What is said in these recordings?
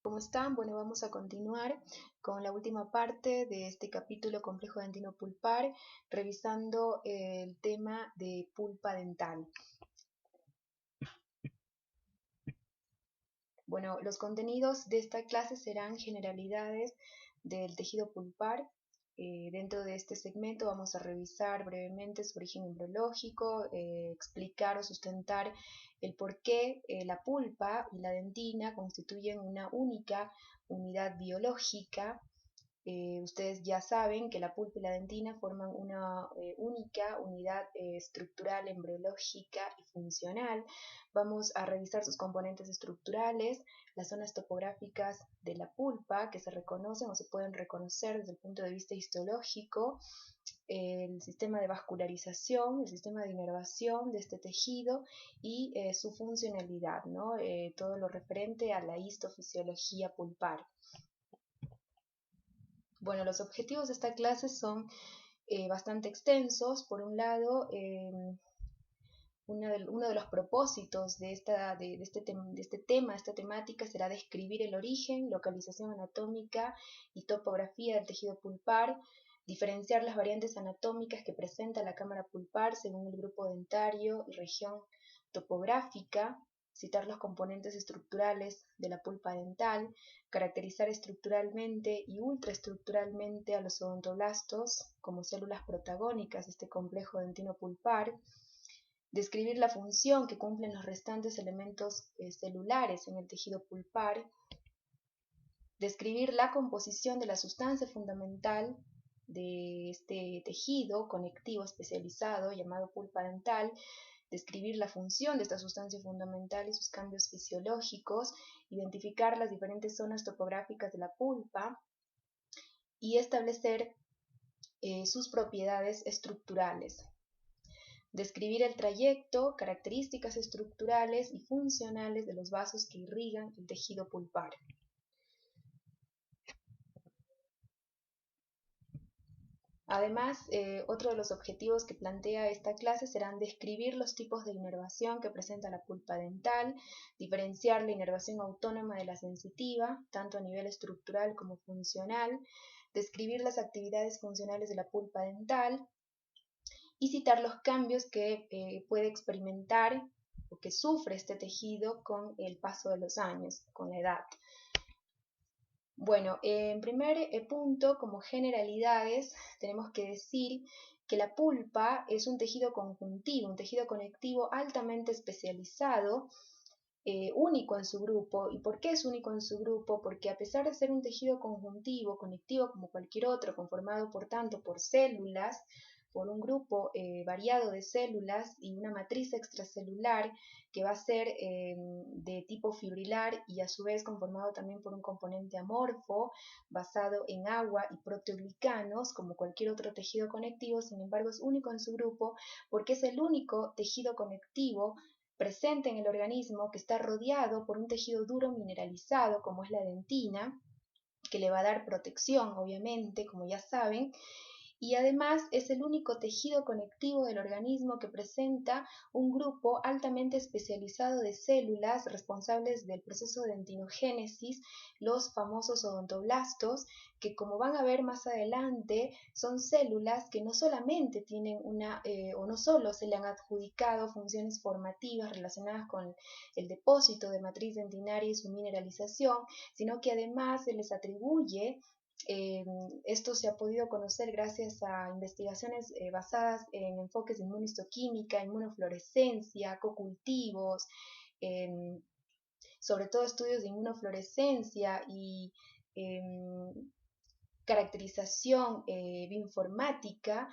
¿Cómo están? Bueno, vamos a continuar con la última parte de este capítulo complejo dentino-pulpar, revisando el tema de pulpa dental. Bueno, los contenidos de esta clase serán generalidades del tejido pulpar. Dentro de este segmento vamos a revisar brevemente su origen embriológico, explicar o sustentar el por qué la pulpa y la dentina constituyen una única unidad biológica. Ustedes ya saben que la pulpa y la dentina forman una única unidad estructural, embriológica y funcional. Vamos a revisar sus componentes estructurales, las zonas topográficas de la pulpa que se reconocen o se pueden reconocer desde el punto de vista histológico, el sistema de vascularización, el sistema de inervación de este tejido y su funcionalidad, ¿no? Todo lo referente a la histofisiología pulpar. Bueno, los objetivos de esta clase son bastante extensos. Por un lado, uno de los propósitos de esta temática, será describir el origen, localización anatómica y topografía del tejido pulpar, diferenciar las variantes anatómicas que presenta la cámara pulpar según el grupo dentario y región topográfica, citar los componentes estructurales de la pulpa dental, caracterizar estructuralmente y ultraestructuralmente a los odontoblastos como células protagónicas de este complejo dentino-pulpar, describir la función que cumplen los restantes elementos celulares en el tejido pulpar, describir la composición de la sustancia fundamental de este tejido conectivo especializado llamado pulpa dental, describir la función de esta sustancia fundamental y sus cambios fisiológicos, identificar las diferentes zonas topográficas de la pulpa y establecer sus propiedades estructurales. Describir el trayecto, características estructurales y funcionales de los vasos que irrigan el tejido pulpar. Además, otro de los objetivos que plantea esta clase serán describir los tipos de inervación que presenta la pulpa dental, diferenciar la inervación autónoma de la sensitiva, tanto a nivel estructural como funcional, describir las actividades funcionales de la pulpa dental y citar los cambios que puede experimentar o que sufre este tejido con el paso de los años, con la edad. Bueno, en primer punto, como generalidades, tenemos que decir que la pulpa es un tejido conjuntivo, un tejido conectivo altamente especializado, único en su grupo. ¿Y por qué es único en su grupo? Porque a pesar de ser un tejido conjuntivo, conectivo como cualquier otro, conformado por tanto por células, por un grupo variado de células y una matriz extracelular que va a ser de tipo fibrilar y a su vez conformado también por un componente amorfo basado en agua y proteoglicanos como cualquier otro tejido conectivo. Sin embargo, es único en su grupo porque es el único tejido conectivo presente en el organismo que está rodeado por un tejido duro mineralizado como es la dentina, que le va a dar protección, obviamente, como ya saben, y además es el único tejido conectivo del organismo que presenta un grupo altamente especializado de células responsables del proceso de dentinogénesis, los famosos odontoblastos, que como van a ver más adelante son células que no solamente tienen o no solo se le han adjudicado funciones formativas relacionadas con el depósito de matriz dentinaria y su mineralización, sino que además se les atribuye esto se ha podido conocer gracias a investigaciones basadas en enfoques de inmunistoquímica, inmunofluorescencia, cocultivos, sobre todo estudios de inmunofluorescencia y caracterización bioinformática.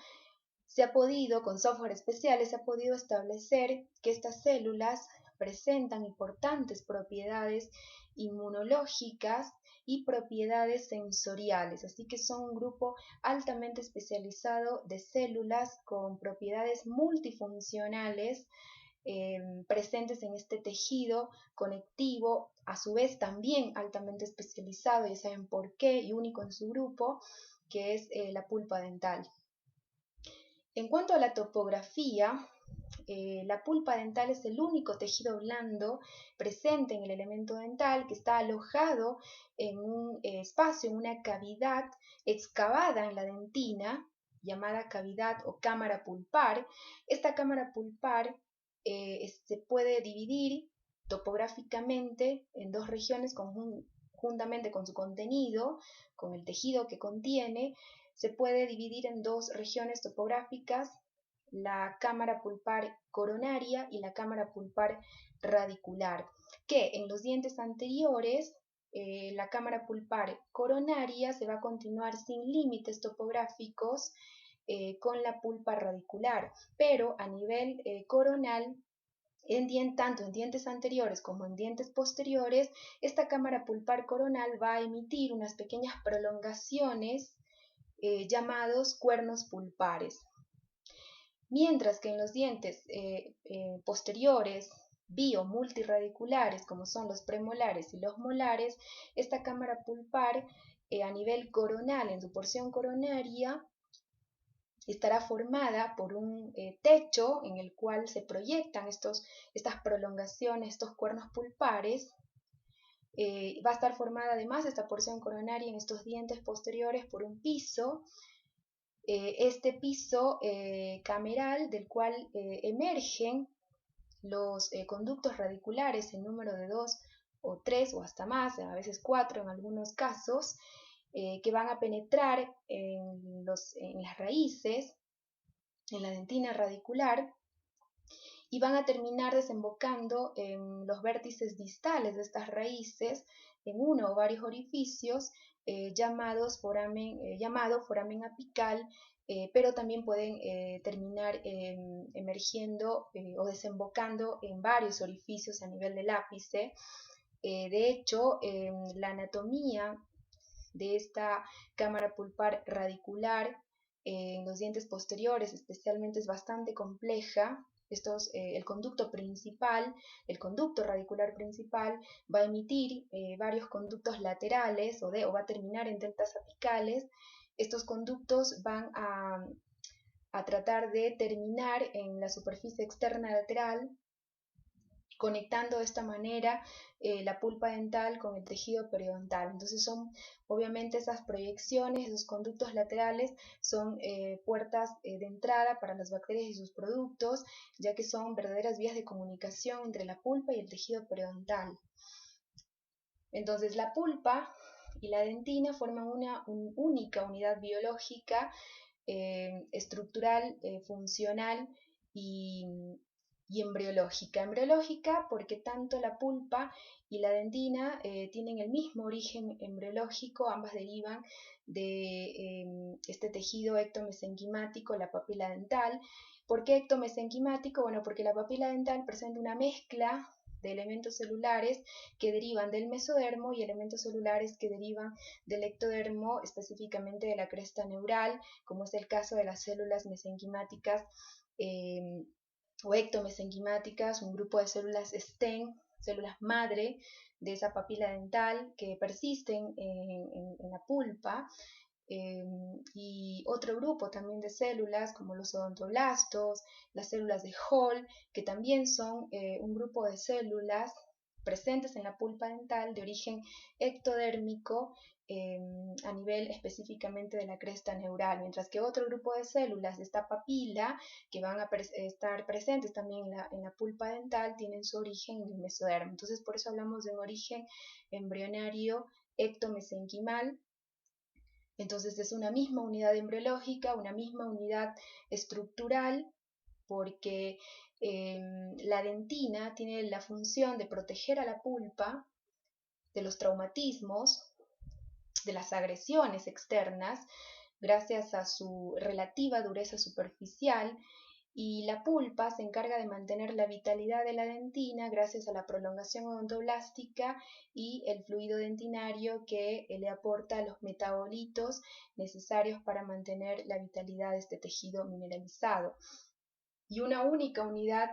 Se ha podido, con software especiales, se ha podido establecer que estas células presentan importantes propiedades inmunológicas y propiedades sensoriales, así que son un grupo altamente especializado de células con propiedades multifuncionales presentes en este tejido conectivo, a su vez también altamente especializado, ya saben por qué, y único en su grupo, que es la pulpa dental. En cuanto a la topografía, La pulpa dental es el único tejido blando presente en el elemento dental que está alojado en un espacio, en una cavidad excavada en la dentina, llamada cavidad o cámara pulpar. Esta cámara pulpar se puede dividir topográficamente en dos regiones juntamente con su contenido, con el tejido que contiene. Se puede dividir en dos regiones topográficas, la cámara pulpar coronaria y la cámara pulpar radicular, que en los dientes anteriores la cámara pulpar coronaria se va a continuar sin límites topográficos con la pulpa radicular, pero a nivel coronal, tanto en dientes anteriores como en dientes posteriores, esta cámara pulpar coronal va a emitir unas pequeñas prolongaciones llamados cuernos pulpares. Mientras que en los dientes posteriores, bi- o multirradiculares, como son los premolares y los molares, esta cámara pulpar a nivel coronal, en su porción coronaria, estará formada por un techo en el cual se proyectan estas prolongaciones, estos cuernos pulpares. Va a estar formada además esta porción coronaria en estos dientes posteriores por un piso. Este piso cameral del cual emergen los conductos radiculares en número de 2 o 3 o hasta más, a veces 4 en algunos casos, que van a penetrar en las raíces, en la dentina radicular, y van a terminar desembocando en los vértices distales de estas raíces, en uno o varios orificios llamado foramen apical, pero también pueden terminar emergiendo o desembocando en varios orificios a nivel del ápice. De hecho, la anatomía de esta cámara pulpar radicular en los dientes posteriores especialmente es bastante compleja. El conducto principal, el conducto radicular principal, va a emitir varios conductos laterales o va a terminar en deltas apicales. Estos conductos van a tratar de terminar en la superficie externa lateral, conectando de esta manera la pulpa dental con el tejido periodontal. Entonces obviamente esas proyecciones, esos conductos laterales son puertas de entrada para las bacterias y sus productos, ya que son verdaderas vías de comunicación entre la pulpa y el tejido periodontal. Entonces la pulpa y la dentina forman una única unidad biológica, estructural, funcional y embriológica. Embriológica porque tanto la pulpa y la dentina tienen el mismo origen embriológico, ambas derivan de este tejido ectomesenquimático, la papila dental. ¿Por qué ectomesenquimático? Bueno, porque la papila dental presenta una mezcla de elementos celulares que derivan del mesodermo y elementos celulares que derivan del ectodermo, específicamente de la cresta neural, como es el caso de las células mesenquimáticas o ectomesenquimáticas, un grupo de células STEM, células madre de esa papila dental que persisten en la pulpa, y otro grupo también de células como los odontoblastos, las células de Hall, que también son un grupo de células presentes en la pulpa dental de origen ectodérmico a nivel específicamente de la cresta neural, mientras que otro grupo de células de esta papila que van a estar presentes también en la pulpa dental tienen su origen en el mesodermo. Entonces por eso hablamos de un origen embrionario ectomesenquimal. Entonces es una misma unidad embriológica, una misma unidad estructural, porque la dentina tiene la función de proteger a la pulpa de los traumatismos, de las agresiones externas, gracias a su relativa dureza superficial, y la pulpa se encarga de mantener la vitalidad de la dentina gracias a la prolongación odontoblástica y el fluido dentinario que le aporta los metabolitos necesarios para mantener la vitalidad de este tejido mineralizado. Y una única unidad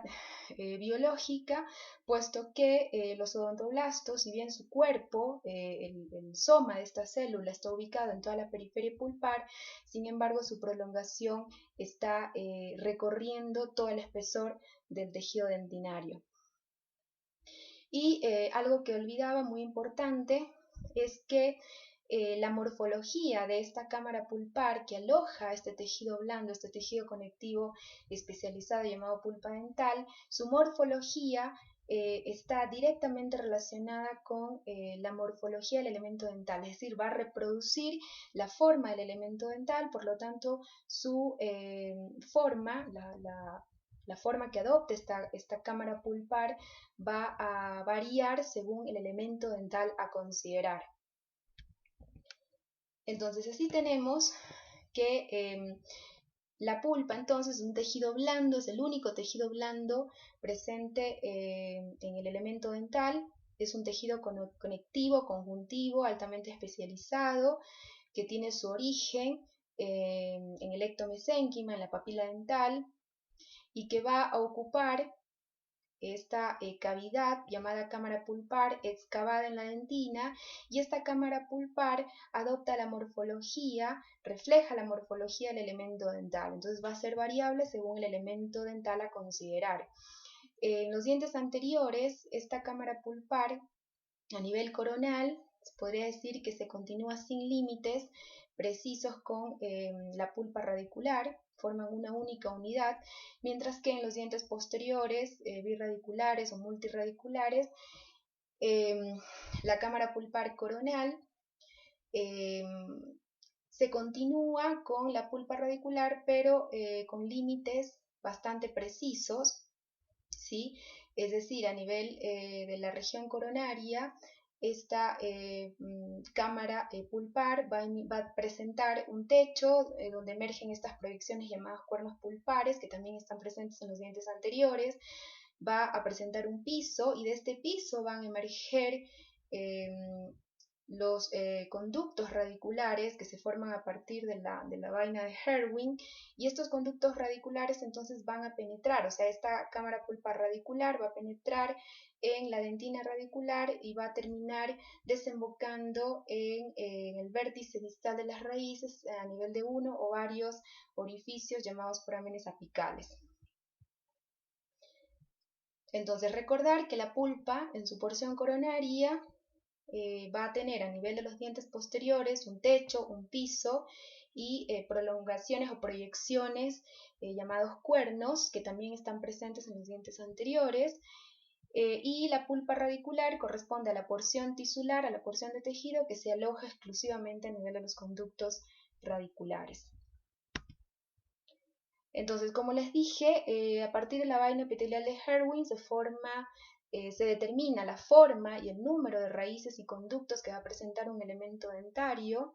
biológica, puesto que los odontoblastos, si bien su cuerpo, el rizoma de esta célula está ubicado en toda la periferia pulpar, sin embargo su prolongación está recorriendo todo el espesor del tejido dentinario. Y algo que olvidaba muy importante es que la morfología de esta cámara pulpar que aloja este tejido blando, este tejido conectivo especializado llamado pulpa dental, su morfología está directamente relacionada con la morfología del elemento dental, es decir, va a reproducir la forma del elemento dental, por lo tanto su forma, la forma que adopte esta cámara pulpar va a variar según el elemento dental a considerar. Entonces así tenemos que la pulpa entonces es un tejido blando, es el único tejido blando presente en el elemento dental, es un tejido conectivo, conjuntivo, altamente especializado, que tiene su origen en el ectomesénquima, en la papila dental, y que va a ocupar esta cavidad llamada cámara pulpar excavada en la dentina, y esta cámara pulpar adopta la morfología, refleja la morfología del elemento dental, entonces va a ser variable según el elemento dental a considerar. En los dientes anteriores, esta cámara pulpar a nivel coronal se podría decir que se continúa sin límites precisos con la pulpa radicular, forman una única unidad, mientras que en los dientes posteriores, birradiculares o multiradiculares, la cámara pulpar coronal se continúa con la pulpa radicular, pero con límites bastante precisos, ¿sí? Es decir, a nivel de la región coronaria, esta cámara pulpar va a presentar un techo donde emergen estas proyecciones llamadas cuernos pulpares, que también están presentes en los dientes anteriores, va a presentar un piso, y de este piso van a emerger los conductos radiculares que se forman a partir de la vaina de Herwin, y estos conductos radiculares entonces van a penetrar, o sea, esta cámara pulpar radicular va a penetrar en la dentina radicular y va a terminar desembocando en el vértice distal de las raíces a nivel de uno o varios orificios llamados forámenes apicales. Entonces recordar que la pulpa en su porción coronaria va a tener a nivel de los dientes posteriores un techo, un piso y prolongaciones o proyecciones llamados cuernos, que también están presentes en los dientes anteriores, y la pulpa radicular corresponde a la porción tisular, a la porción de tejido que se aloja exclusivamente a nivel de los conductos radiculares. Entonces, como les dije, a partir de la vaina epitelial de Herwin se determina la forma y el número de raíces y conductos que va a presentar un elemento dentario.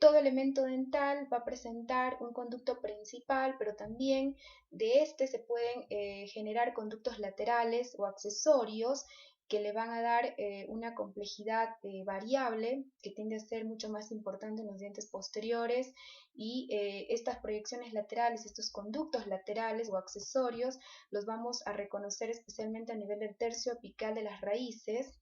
Todo elemento dental va a presentar un conducto principal, pero también de este se pueden generar conductos laterales o accesorios que le van a dar una complejidad variable que tiende a ser mucho más importante en los dientes posteriores, y estas proyecciones laterales, estos conductos laterales o accesorios, los vamos a reconocer especialmente a nivel del tercio apical de las raíces,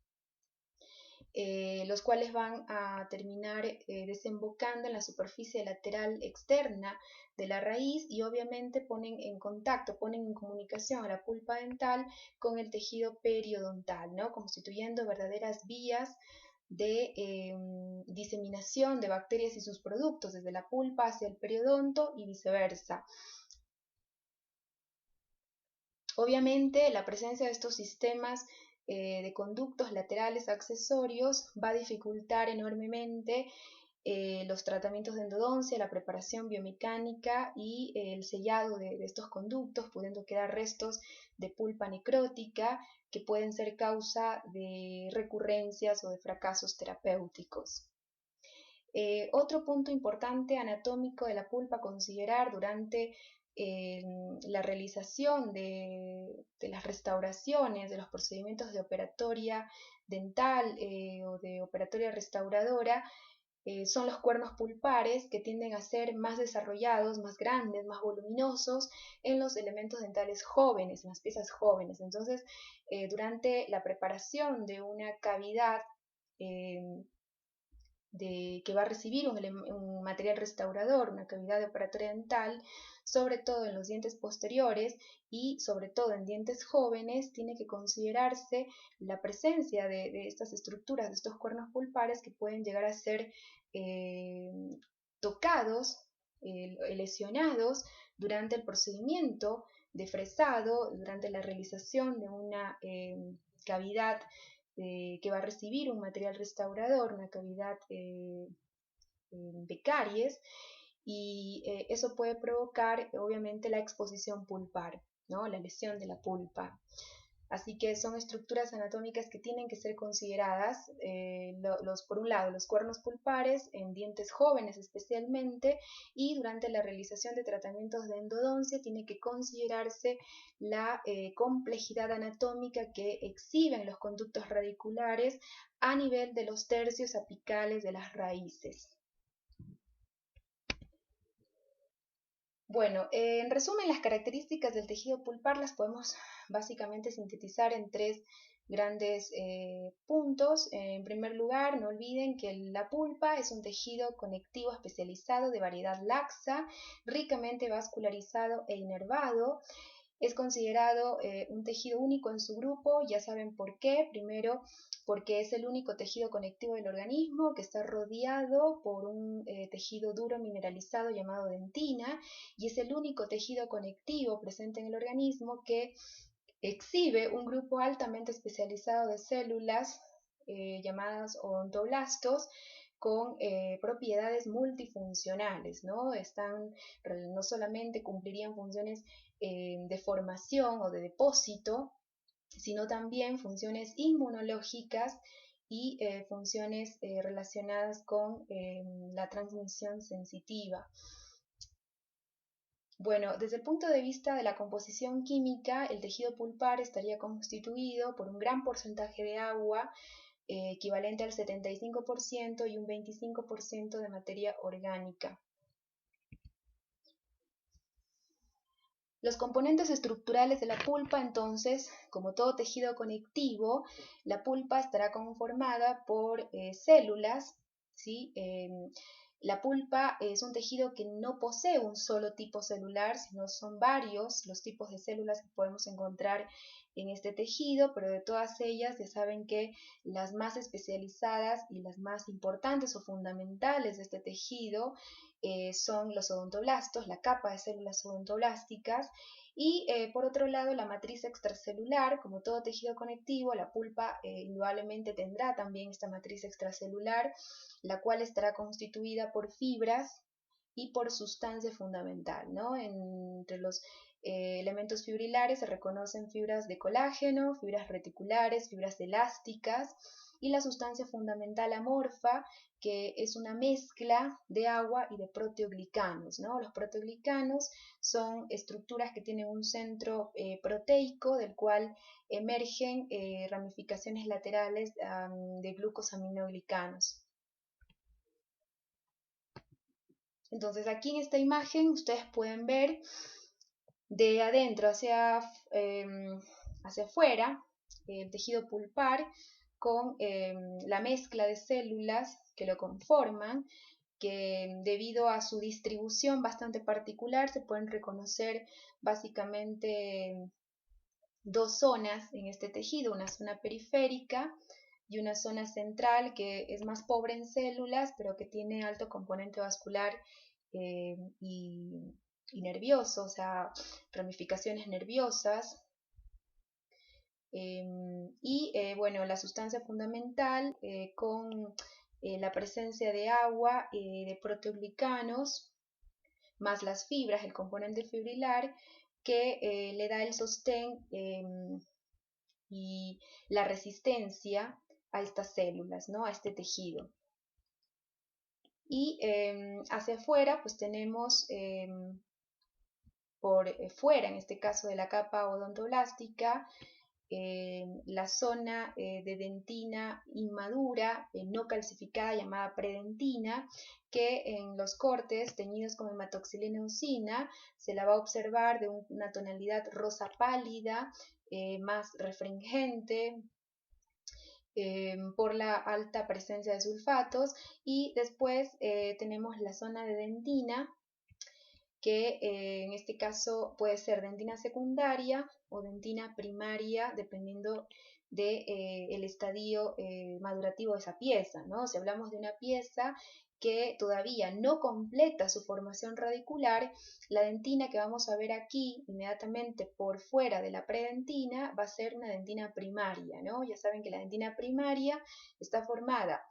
los cuales van a terminar desembocando en la superficie lateral externa de la raíz, y obviamente ponen en contacto, ponen en comunicación a la pulpa dental con el tejido periodontal, ¿no? Constituyendo verdaderas vías de diseminación de bacterias y sus productos desde la pulpa hacia el periodonto y viceversa. Obviamente la presencia de estos sistemas de conductos laterales accesorios va a dificultar enormemente los tratamientos de endodoncia, la preparación biomecánica y el sellado de estos conductos, pudiendo quedar restos de pulpa necrótica que pueden ser causa de recurrencias o de fracasos terapéuticos. Otro punto importante anatómico de la pulpa a considerar durante la realización de las restauraciones, de los procedimientos de operatoria dental o de operatoria restauradora, son los cuernos pulpares, que tienden a ser más desarrollados, más grandes, más voluminosos en los elementos dentales jóvenes, en las piezas jóvenes. Entonces, durante la preparación de una cavidad que va a recibir un material restaurador, una cavidad operatoria dental, sobre todo en los dientes posteriores y sobre todo en dientes jóvenes, tiene que considerarse la presencia de estas estructuras, de estos cuernos pulpares que pueden llegar a ser tocados, lesionados durante el procedimiento de fresado, durante la realización de una cavidad que va a recibir un material restaurador, una cavidad de caries, y eso puede provocar obviamente la exposición pulpar, ¿no? La lesión de la pulpa. Así que son estructuras anatómicas que tienen que ser consideradas, por un lado, los cuernos pulpares en dientes jóvenes especialmente, y durante la realización de tratamientos de endodoncia tiene que considerarse la complejidad anatómica que exhiben los conductos radiculares a nivel de los tercios apicales de las raíces. Bueno, en resumen, las características del tejido pulpar las podemos básicamente sintetizar en tres grandes puntos. En primer lugar, no olviden que la pulpa es un tejido conectivo especializado de variedad laxa, ricamente vascularizado e inervado. Es considerado un tejido único en su grupo, ya saben por qué. Primero, porque es el único tejido conectivo del organismo que está rodeado por un tejido duro mineralizado llamado dentina, y es el único tejido conectivo presente en el organismo que exhibe un grupo altamente especializado de células llamadas odontoblastos con propiedades multifuncionales, ¿no? No solamente cumplirían funciones de formación o de depósito, sino también funciones inmunológicas y funciones relacionadas con la transmisión sensitiva. Bueno, desde el punto de vista de la composición química, el tejido pulpar estaría constituido por un gran porcentaje de agua, equivalente al 75%, y un 25% de materia orgánica. Los componentes estructurales de la pulpa, entonces, como todo tejido conectivo, la pulpa estará conformada por células, ¿sí? La pulpa es un tejido que no posee un solo tipo celular, sino son varios los tipos de células que podemos encontrar en este tejido, pero de todas ellas ya saben que las más especializadas y las más importantes o fundamentales de este tejido son los odontoblastos, la capa de células odontoblásticas, y por otro lado la matriz extracelular. Como todo tejido conectivo, la pulpa indudablemente tendrá también esta matriz extracelular, la cual estará constituida por fibras y por sustancia fundamental, ¿no? Entre los elementos fibrilares se reconocen fibras de colágeno, fibras reticulares, fibras elásticas, y la sustancia fundamental amorfa, que es una mezcla de agua y de proteoglicanos, ¿no? Los proteoglicanos son estructuras que tienen un centro proteico del cual emergen ramificaciones laterales de glucosaminoglicanos. Entonces aquí en esta imagen ustedes pueden ver de adentro hacia afuera el tejido pulpar con la mezcla de células que lo conforman, que debido a su distribución bastante particular se pueden reconocer básicamente dos zonas en este tejido, una zona periférica y una zona central que es más pobre en células, pero que tiene alto componente vascular y nervioso, o sea, ramificaciones nerviosas. Bueno, la sustancia fundamental con la presencia de agua, de proteoglicanos, más las fibras, el componente fibrilar, que le da el sostén y la resistencia a estas células, ¿no? A este tejido. Y hacia afuera pues tenemos por fuera, en este caso de la capa odontoblástica, la zona de dentina inmadura, no calcificada, llamada predentina, que en los cortes teñidos con hematoxilina eosina se la va a observar de una tonalidad rosa pálida, más refringente, por la alta presencia de sulfatos. Y después tenemos la zona de dentina, que en este caso puede ser dentina secundaria o dentina primaria, dependiendo del estadio madurativo de esa pieza, ¿no? Si hablamos de una pieza que todavía no completa su formación radicular, la dentina que vamos a ver aquí inmediatamente por fuera de la predentina va a ser una dentina primaria, ¿no? Ya saben que la dentina primaria está formada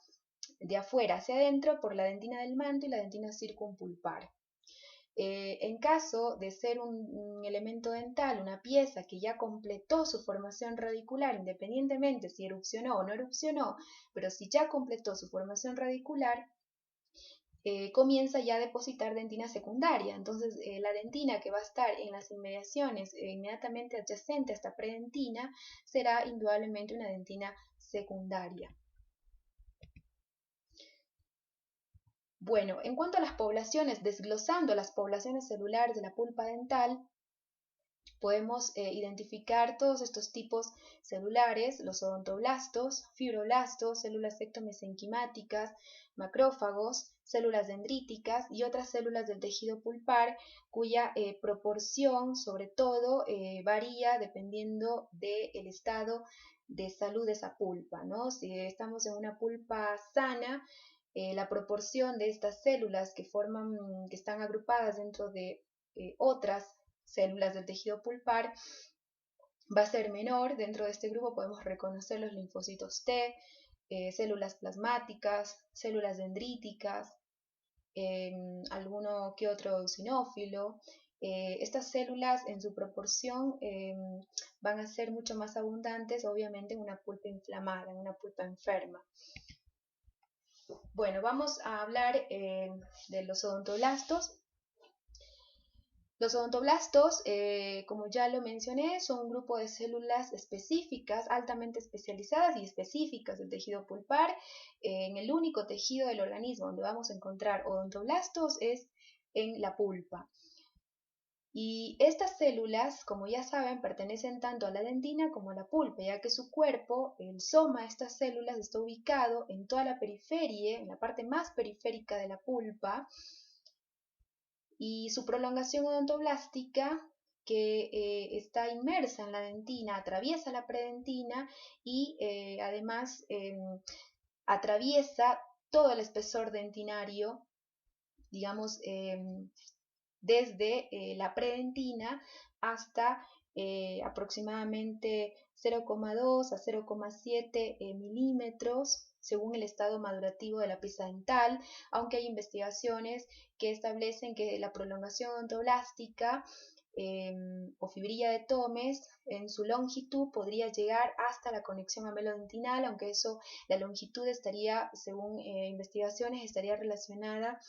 de afuera hacia adentro por la dentina del manto y la dentina circumpulpar. En caso de ser un elemento dental, una pieza que ya completó su formación radicular, independientemente si erupcionó o no erupcionó, pero si ya completó su formación radicular, comienza ya a depositar dentina secundaria. Entonces, la dentina que va a estar en las inmediaciones inmediatamente adyacente a esta predentina será indudablemente una dentina secundaria. Bueno, en cuanto a las poblaciones, desglosando las poblaciones celulares de la pulpa dental, podemos identificar todos estos tipos celulares: los odontoblastos, fibroblastos, células ectomesenquimáticas, macrófagos, células dendríticas y otras células del tejido pulpar, cuya proporción sobre todo varía dependiendo del estado de salud de esa pulpa, ¿no? Si estamos en una pulpa sana, la proporción de estas células que están agrupadas dentro de otras células del tejido pulpar va a ser menor. Dentro de este grupo podemos reconocer los linfocitos T, células plasmáticas, células dendríticas, alguno que otro eosinófilo. Estas células en su proporción van a ser mucho más abundantes, obviamente, en una pulpa inflamada, en una pulpa enferma. Bueno, vamos a hablar de los odontoblastos. Los odontoblastos, como ya lo mencioné, son un grupo de células específicas, altamente especializadas y específicas del tejido pulpar. En el único tejido del organismo donde vamos a encontrar odontoblastos es en la pulpa. Y estas células, como ya saben, pertenecen tanto a la dentina como a la pulpa, ya que su cuerpo, el soma de estas células, está ubicado en toda la periferia, en la parte más periférica de la pulpa, y su prolongación odontoblástica, que está inmersa en la dentina, atraviesa la predentina y además atraviesa todo el espesor dentinario, digamos, desde la predentina hasta aproximadamente 0,2 a 0,7 milímetros, según el estado madurativo de la pieza dental, aunque hay investigaciones que establecen que la prolongación odontoblástica o fibrilla de Thomes en su longitud podría llegar hasta la conexión amelodentinal, aunque eso, la longitud estaría, según investigaciones, estaría relacionada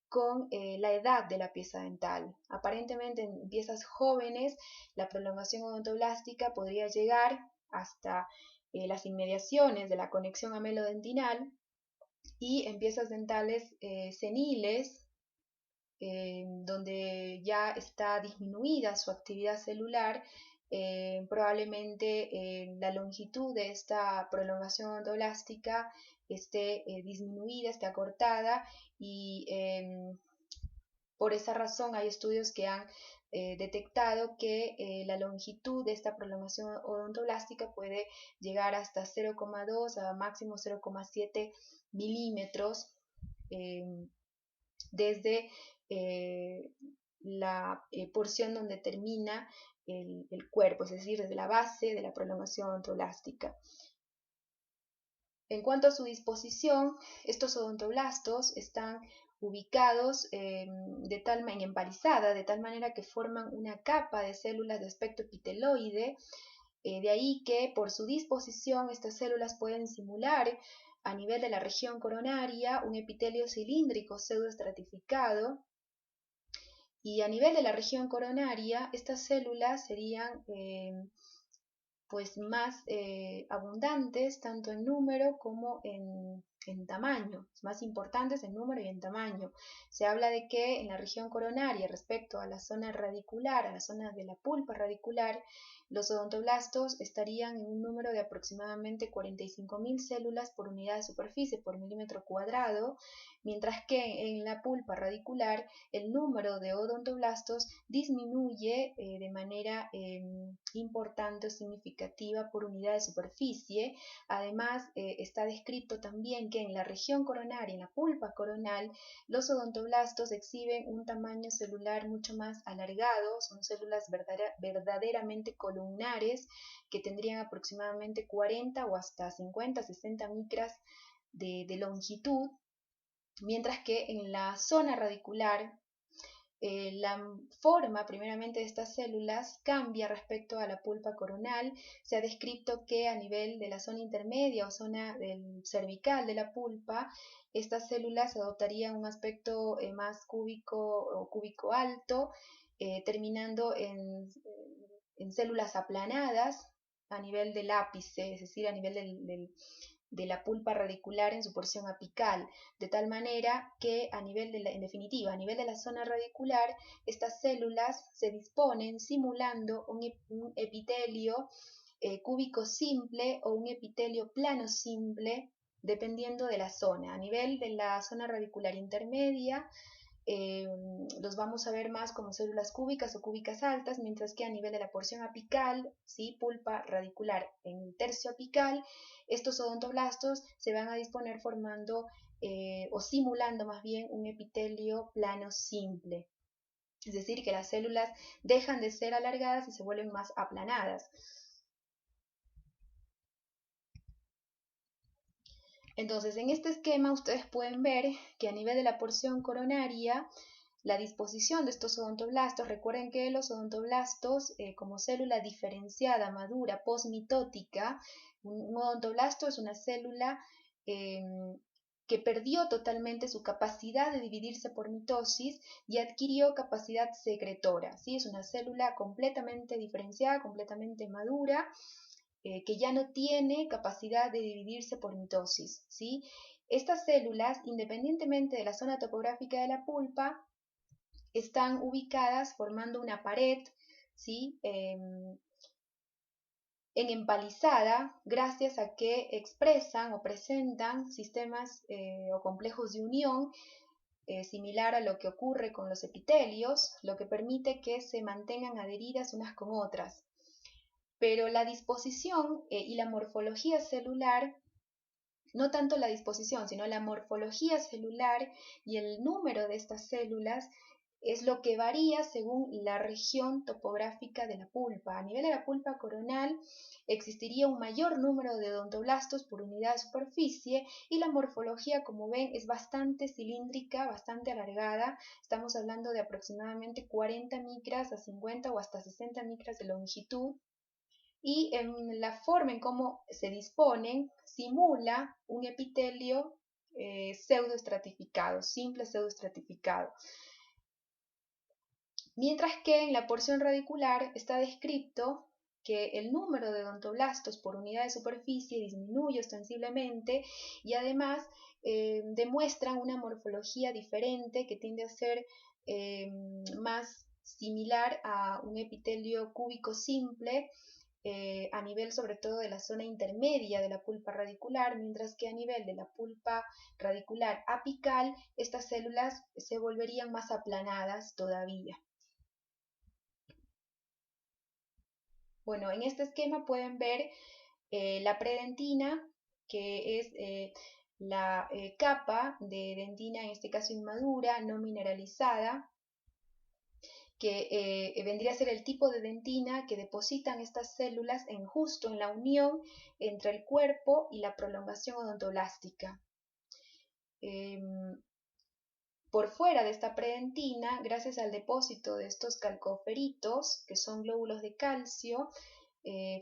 con la edad de la pieza dental. Aparentemente en piezas jóvenes la prolongación odontoblástica podría llegar hasta las inmediaciones de la conexión amelodentinal, y en piezas dentales seniles, donde ya está disminuida su actividad celular, probablemente la longitud de esta prolongación odontoblástica esté disminuida, esté acortada, y por esa razón hay estudios que han detectado que la longitud de esta prolongación odontoblástica puede llegar hasta 0,2 a máximo 0,7 milímetros desde la porción donde termina el cuerpo, es decir, desde la base de la prolongación odontoblástica. En cuanto a su disposición, estos odontoblastos están ubicados en empalizada, de tal manera que forman una capa de células de aspecto epiteloide. De ahí que por su disposición estas células pueden simular a nivel de la región coronaria un epitelio cilíndrico pseudoestratificado, y a nivel de la región coronaria estas células serían pues más abundantes tanto en número como en tamaño, más importantes en número y en tamaño. Se habla de que en la región coronaria, respecto a la zona radicular, a la zona de la pulpa radicular, los odontoblastos estarían en un número de aproximadamente 45.000 células por unidad de superficie por milímetro cuadrado, mientras que en la pulpa radicular el número de odontoblastos disminuye de manera importante o significativa por unidad de superficie. Además, está descrito también que en la región coronaria, en la pulpa coronal, los odontoblastos exhiben un tamaño celular mucho más alargado, son células verdaderamente columnares que tendrían aproximadamente 40 o hasta 50, 60 micras de longitud, mientras que en la zona radicular la forma primeramente de estas células cambia respecto a la pulpa coronal. Se ha descrito que a nivel de la zona intermedia o zona del cervical de la pulpa, estas células adoptarían un aspecto más cúbico o cúbico alto, terminando en células aplanadas a nivel del ápice, es decir, a nivel de la pulpa radicular en su porción apical, de tal manera que en definitiva, a nivel de la zona radicular, estas células se disponen simulando un epitelio cúbico simple o un epitelio plano simple, dependiendo de la zona. A nivel de la zona radicular intermedia, los vamos a ver más como células cúbicas o cúbicas altas, mientras que a nivel de la porción apical, ¿sí? Pulpa radicular en el tercio apical, estos odontoblastos se van a disponer formando o simulando más bien un epitelio plano simple. Es decir, que las células dejan de ser alargadas y se vuelven más aplanadas. Entonces, en este esquema ustedes pueden ver que a nivel de la porción coronaria, la disposición de estos odontoblastos, recuerden que los odontoblastos como célula diferenciada, madura, postmitótica, un odontoblasto es una célula que perdió totalmente su capacidad de dividirse por mitosis y adquirió capacidad secretora, ¿sí? Es una célula completamente diferenciada, completamente madura, que ya no tiene capacidad de dividirse por mitosis, ¿sí? Estas células, independientemente de la zona topográfica de la pulpa, están ubicadas formando una pared, ¿sí? En empalizada, gracias a que expresan o presentan sistemas o complejos de unión, similar a lo que ocurre con los epitelios, lo que permite que se mantengan adheridas unas con otras. Pero la disposición y la morfología celular, no tanto la disposición, sino la morfología celular y el número de estas células es lo que varía según la región topográfica de la pulpa. A nivel de la pulpa coronal existiría un mayor número de odontoblastos por unidad de superficie y la morfología, como ven, es bastante cilíndrica, bastante alargada. Estamos hablando de aproximadamente 40 micras a 50 o hasta 60 micras de longitud. Y en la forma en cómo se disponen simula un epitelio pseudoestratificado, simple pseudoestratificado. Mientras que en la porción radicular está descrito que el número de odontoblastos por unidad de superficie disminuye ostensiblemente y además demuestran una morfología diferente que tiende a ser más similar a un epitelio cúbico simple, a nivel sobre todo de la zona intermedia de la pulpa radicular, mientras que a nivel de la pulpa radicular apical, estas células se volverían más aplanadas todavía. Bueno, en este esquema pueden ver la predentina, que es la capa de dentina, en este caso inmadura, no mineralizada, que vendría a ser el tipo de dentina que depositan estas células justo en la unión entre el cuerpo y la prolongación odontoblástica. Por fuera de esta predentina, gracias al depósito de estos calcoferitos, que son glóbulos de calcio,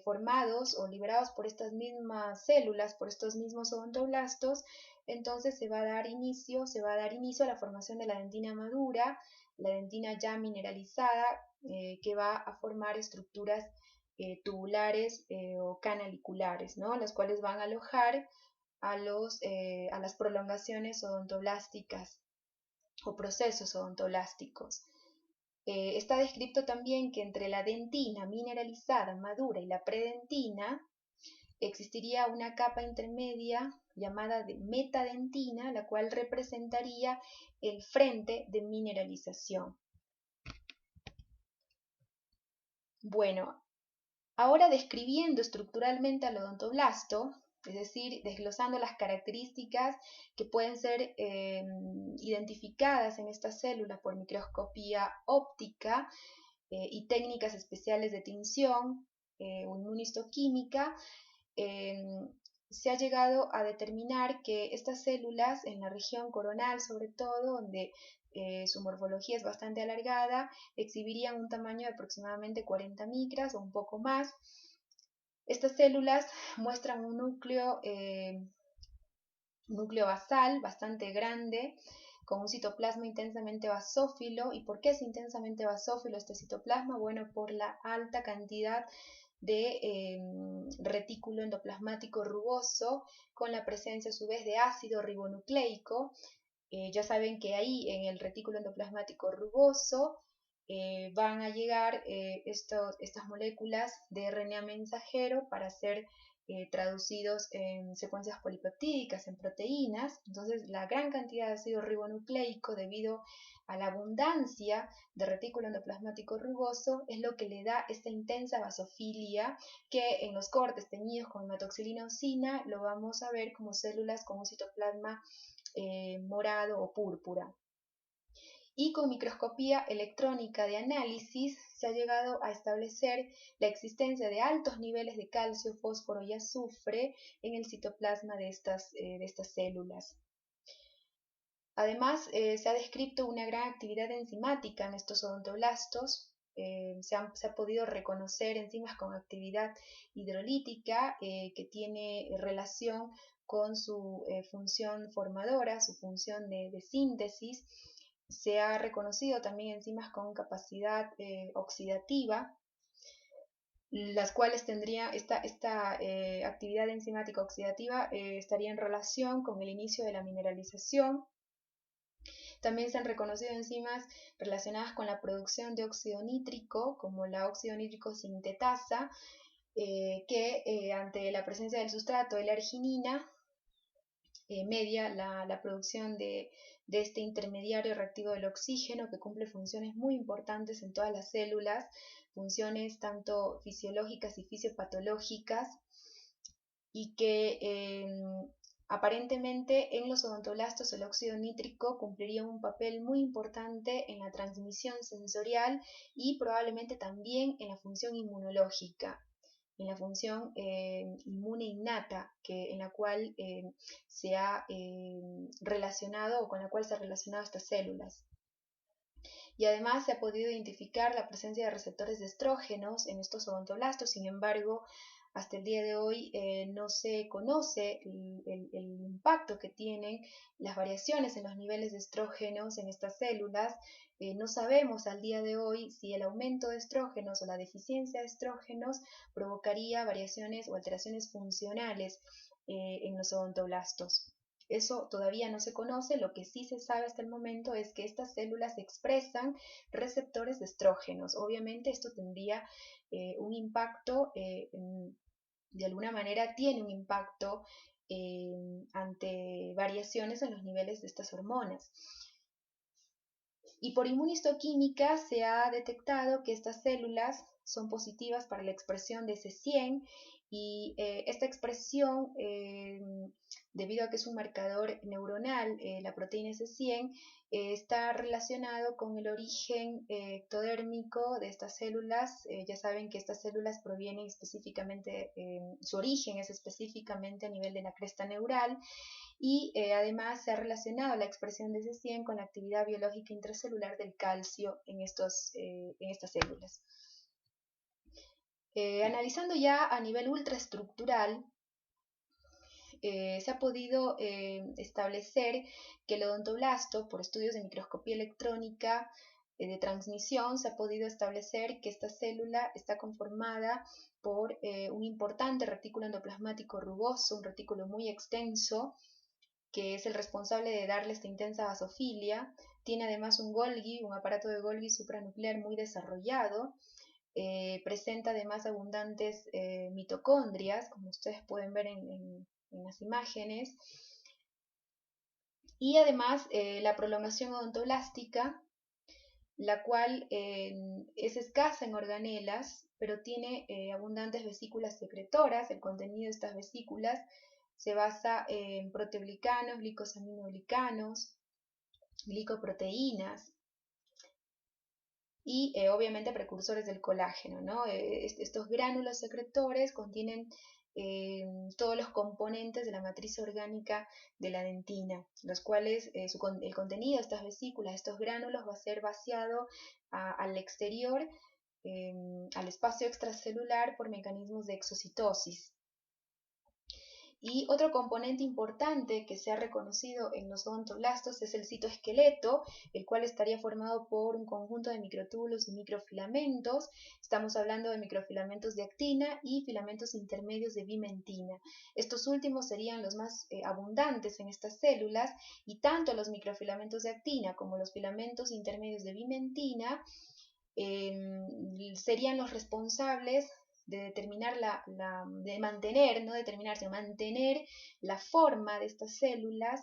formados o liberados por estas mismas células, por estos mismos odontoblastos, entonces se va a dar inicio a la formación de la dentina madura, la dentina ya mineralizada, que va a formar estructuras tubulares o canaliculares, ¿no? Las cuales van a alojar a las prolongaciones odontoblásticas o procesos odontoblásticos. Está descrito también que entre la dentina mineralizada madura y la predentina existiría una capa intermedia llamada de metadentina, la cual representaría el frente de mineralización. Bueno, ahora describiendo estructuralmente al odontoblasto, es decir, desglosando las características que pueden ser identificadas en estas células por microscopía óptica y técnicas especiales de tinción o inmunistoquímica, se ha llegado a determinar que estas células en la región coronal, sobre todo, donde su morfología es bastante alargada, exhibirían un tamaño de aproximadamente 40 micras o un poco más. Estas células muestran un núcleo basal bastante grande, con un citoplasma intensamente basófilo. ¿Y por qué es intensamente basófilo este citoplasma? Bueno, por la alta cantidad de retículo endoplasmático rugoso, con la presencia a su vez de ácido ribonucleico. Ya saben que ahí en el retículo endoplasmático rugoso van a llegar estas moléculas de RNA mensajero para ser traducidos en secuencias polipeptídicas, en proteínas. Entonces, la gran cantidad de ácido ribonucleico, debido a la abundancia de retículo endoplasmático rugoso, es lo que le da esta intensa basofilia, que en los cortes teñidos con hematoxilina eosina lo vamos a ver como células con un citoplasma morado o púrpura. Y con microscopía electrónica de análisis se ha llegado a establecer la existencia de altos niveles de calcio, fósforo y azufre en el citoplasma de estas células. Además, se ha descrito una gran actividad enzimática en estos odontoblastos. Se ha podido reconocer enzimas con actividad hidrolítica que tiene relación con su función formadora, su función de síntesis. Se ha reconocido también enzimas con capacidad oxidativa, las cuales tendría esta actividad enzimática oxidativa estaría en relación con el inicio de la mineralización. También se han reconocido enzimas relacionadas con la producción de óxido nítrico, como la óxido nítrico sintetasa, que ante la presencia del sustrato de la arginina media la producción de este intermediario reactivo del oxígeno, que cumple funciones muy importantes en todas las células, funciones tanto fisiológicas y fisiopatológicas, y que aparentemente en los odontoblastos el óxido nítrico cumpliría un papel muy importante en la transmisión sensorial y probablemente también en la función inmunológica, en la función inmune innata, en la cual se ha relacionado o con la cual se han relacionado estas células. Y además se ha podido identificar la presencia de receptores de estrógenos en estos odontoblastos. Sin embargo, hasta el día de hoy no se conoce el impacto que tienen las variaciones en los niveles de estrógenos en estas células. No sabemos al día de hoy si el aumento de estrógenos o la deficiencia de estrógenos provocaría variaciones o alteraciones funcionales en los odontoblastos. Eso todavía no se conoce. Lo que sí se sabe hasta el momento es que estas células expresan receptores de estrógenos. Obviamente esto tendría un impacto, de alguna manera tiene un impacto ante variaciones en los niveles de estas hormonas. Y por inmunistoquímica se ha detectado que estas células son positivas para la expresión de C100, y esta expresión, debido a que es un marcador neuronal, la proteína C100, está relacionado con el origen ectodérmico de estas células. Ya saben que estas células provienen específicamente, su origen es específicamente a nivel de la cresta neural, y además se ha relacionado la expresión de C100 con la actividad biológica intracelular del calcio en estas células. Analizando ya a nivel ultraestructural, se ha podido establecer que el odontoblasto, por estudios de microscopía electrónica, de transmisión, se ha podido establecer que esta célula está conformada por un importante retículo endoplasmático rugoso, un retículo muy extenso, que es el responsable de darle esta intensa basofilia. Tiene además un Golgi, un aparato de Golgi supranuclear muy desarrollado. Presenta además abundantes mitocondrias, como ustedes pueden ver en las imágenes. Y además la prolongación odontoblástica, la cual es escasa en organelas, pero tiene abundantes vesículas secretoras. El contenido de estas vesículas se basa en proteoglicanos, glicosaminoglicanos, glicoproteínas y obviamente precursores del colágeno, ¿no? Estos gránulos secretores contienen todos los componentes de la matriz orgánica de la dentina, los cuales el contenido de estas vesículas, estos gránulos, va a ser vaciado al exterior, al espacio extracelular por mecanismos de exocitosis. Y otro componente importante que se ha reconocido en los odontoblastos es el citoesqueleto, el cual estaría formado por un conjunto de microtúbulos y microfilamentos. Estamos hablando de microfilamentos de actina y filamentos intermedios de vimentina. Estos últimos serían los más abundantes en estas células, y tanto los microfilamentos de actina como los filamentos intermedios de vimentina serían los responsables de determinar de mantener, no determinar, sino mantener la forma de estas células,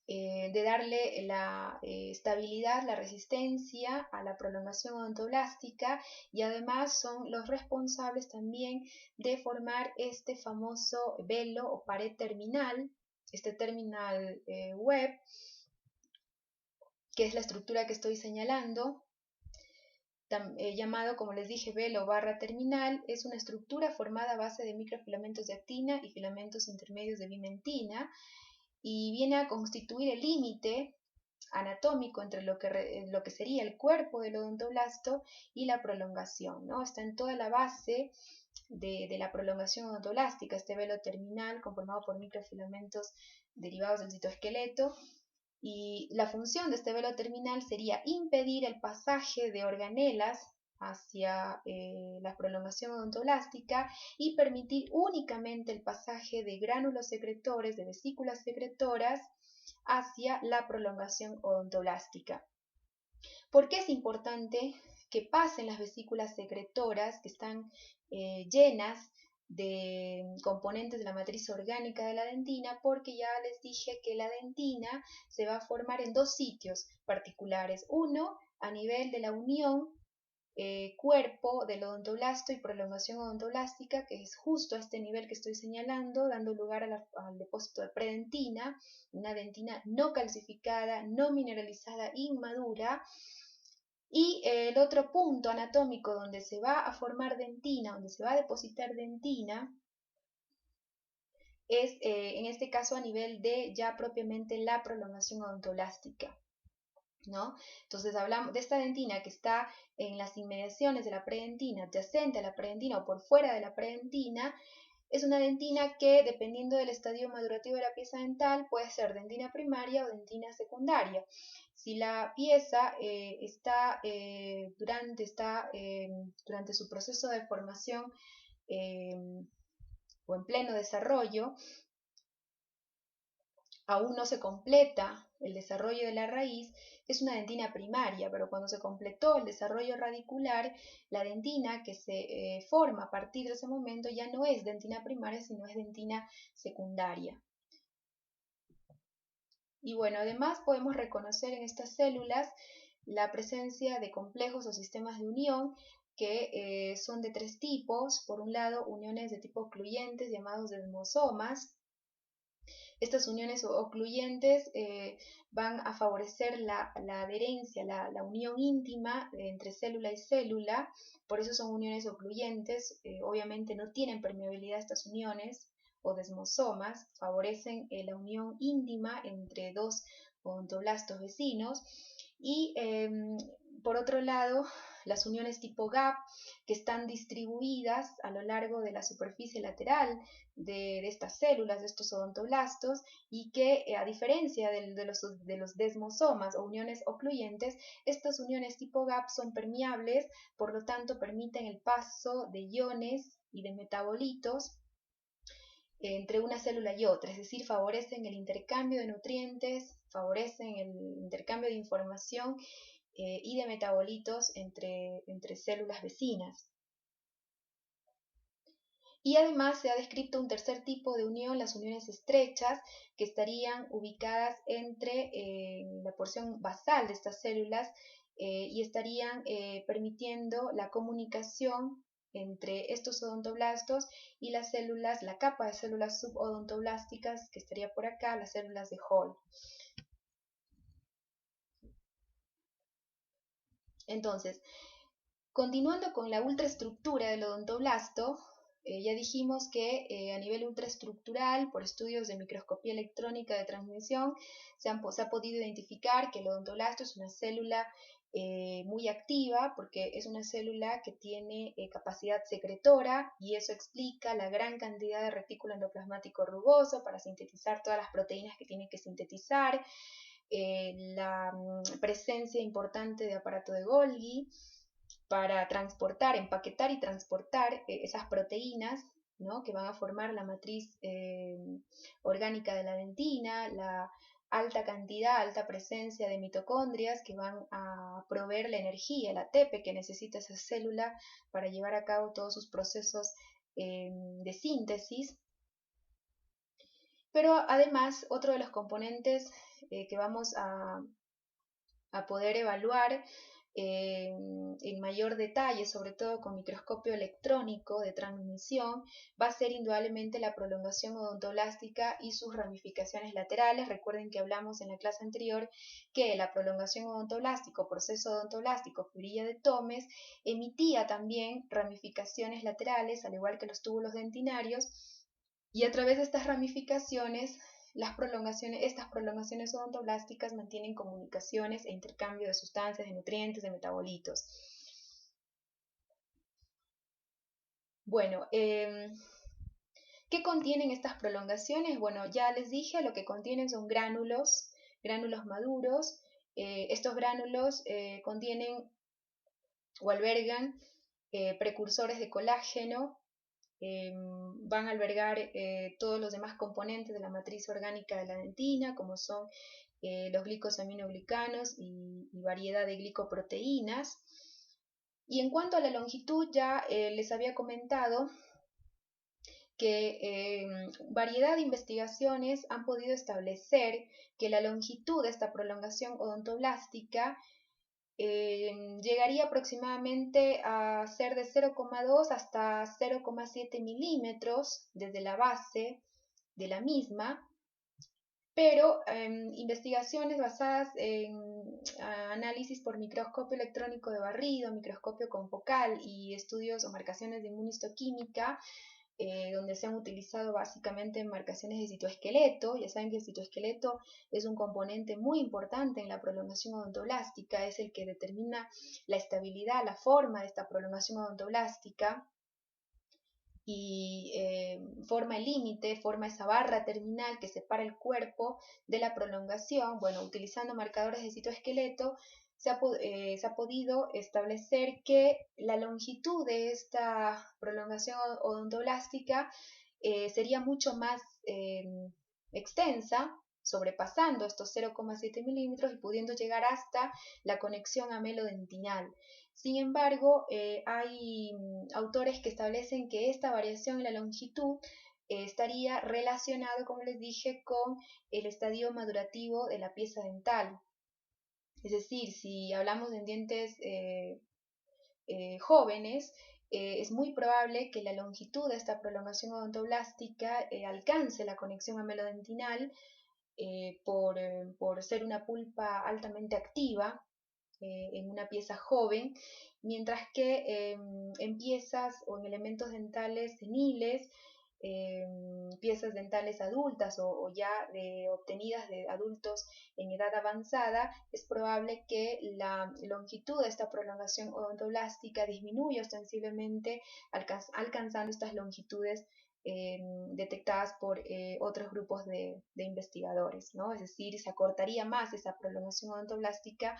de darle la estabilidad, la resistencia a la prolongación odontoblástica, y además son los responsables también de formar este famoso velo o pared terminal, este terminal web, que es la estructura que estoy señalando. Llamado, como les dije, velo barra terminal. Es una estructura formada a base de microfilamentos de actina y filamentos intermedios de vimentina, y viene a constituir el límite anatómico entre lo que sería el cuerpo del odontoblasto y la prolongación, ¿no? Está en toda la base de la prolongación odontoblástica, este velo terminal conformado por microfilamentos derivados del citoesqueleto. Y la función de este velo terminal sería impedir el pasaje de organelas hacia la prolongación odontoblástica y permitir únicamente el pasaje de gránulos secretores, de vesículas secretoras, hacia la prolongación odontoblástica. ¿Por qué es importante que pasen las vesículas secretoras, que están llenas de componentes de la matriz orgánica de la dentina? Porque ya les dije que la dentina se va a formar en dos sitios particulares. Uno, a nivel de la unión cuerpo del odontoblasto y prolongación odontoblástica, que es justo a este nivel que estoy señalando, dando lugar al depósito de predentina, una dentina no calcificada, no mineralizada, inmadura. Y el otro punto anatómico donde se va a formar dentina, donde se va a depositar dentina, es en este caso a nivel de ya propiamente la prolongación odontoblástica, ¿no? Entonces hablamos de esta dentina que está en las inmediaciones de la predentina, adyacente a la predentina o por fuera de la predentina. Es una dentina que, dependiendo del estadio madurativo de la pieza dental, puede ser dentina primaria o dentina secundaria. Si la pieza está durante su proceso de formación o en pleno desarrollo, aún no se completa el desarrollo de la raíz, es una dentina primaria, pero cuando se completó el desarrollo radicular, la dentina que se forma a partir de ese momento ya no es dentina primaria, sino es dentina secundaria. Y bueno, además podemos reconocer en estas células la presencia de complejos o sistemas de unión que son de tres tipos. Por un lado, uniones de tipo ocluyentes llamados desmosomas. Estas uniones ocluyentes van a favorecer la adherencia, la unión íntima entre célula y célula, por eso son uniones ocluyentes. Obviamente no tienen permeabilidad estas uniones o desmosomas, favorecen la unión íntima entre dos odontoblastos vecinos. Y por otro lado, las uniones tipo gap, que están distribuidas a lo largo de la superficie lateral de estas células, de estos odontoblastos, y que a diferencia de los desmosomas o uniones ocluyentes, estas uniones tipo gap son permeables, por lo tanto permiten el paso de iones y de metabolitos entre una célula y otra, es decir, favorecen el intercambio de nutrientes, favorecen el intercambio de información y de metabolitos entre células vecinas. Y además se ha descrito un tercer tipo de unión, las uniones estrechas, que estarían ubicadas entre la porción basal de estas células y estarían permitiendo la comunicación entre estos odontoblastos y las células, la capa de células subodontoblasticas que estaría por acá, las células de Hall. Entonces, continuando con la ultraestructura del odontoblasto, ya dijimos que a nivel ultraestructural, por estudios de microscopía electrónica de transmisión, se ha podido identificar que el odontoblasto es una célula muy activa porque es una célula que tiene capacidad secretora y eso explica la gran cantidad de retículo endoplasmático rugoso para sintetizar todas las proteínas que tiene que sintetizar, la presencia importante de aparato de Golgi para transportar, empaquetar y transportar esas proteínas, ¿no?, que van a formar la matriz orgánica de la dentina, la alta cantidad, alta presencia de mitocondrias que van a proveer la energía, el ATP que necesita esa célula para llevar a cabo todos sus procesos de síntesis. Pero además, otro de los componentes que vamos a poder evaluar en mayor detalle, sobre todo con microscopio electrónico de transmisión, va a ser indudablemente la prolongación odontoblástica y sus ramificaciones laterales. Recuerden que hablamos en la clase anterior que la prolongación odontoblástico, proceso odontoblástico, fibrilla de Thomes, emitía también ramificaciones laterales, al igual que los túbulos dentinarios, y a través de estas ramificaciones estas prolongaciones odontoblásticas mantienen comunicaciones e intercambio de sustancias, de nutrientes, de metabolitos. Bueno, ¿qué contienen estas prolongaciones? Bueno, ya les dije, lo que contienen son gránulos maduros. Estos gránulos contienen o albergan precursores de colágeno, van a albergar todos los demás componentes de la matriz orgánica de la dentina, como son los glicosaminoglicanos y variedad de glicoproteínas. Y en cuanto a la longitud, ya les había comentado que variedad de investigaciones han podido establecer que la longitud de esta prolongación odontoblástica llegaría aproximadamente a ser de 0,2 hasta 0,7 milímetros desde la base de la misma, pero investigaciones basadas en análisis por microscopio electrónico de barrido, microscopio confocal y estudios o marcaciones de inmunistoquímica, donde se han utilizado básicamente marcaciones de citoesqueleto. Ya saben que el citoesqueleto es un componente muy importante en la prolongación odontoblástica, es el que determina la estabilidad, la forma de esta prolongación odontoblástica y forma el límite, forma esa barra terminal que separa el cuerpo de la prolongación. Bueno, utilizando marcadores de citoesqueleto se ha podido establecer que la longitud de esta prolongación odontoblástica sería mucho más extensa, sobrepasando estos 0,7 milímetros y pudiendo llegar hasta la conexión amelodentinal. Sin embargo, hay autores que establecen que esta variación en la longitud estaría relacionado, como les dije, con el estadio madurativo de la pieza dental. Es decir, si hablamos de dientes jóvenes, es muy probable que la longitud de esta prolongación odontoblástica alcance la conexión amelodentinal por ser una pulpa altamente activa en una pieza joven, mientras que en piezas o en elementos dentales seniles piezas dentales adultas o ya obtenidas de adultos en edad avanzada, es probable que la longitud de esta prolongación odontoblástica disminuya ostensiblemente, alcanzando estas longitudes detectadas por otros grupos de investigadores, ¿no? Es decir, se acortaría más esa prolongación odontoblástica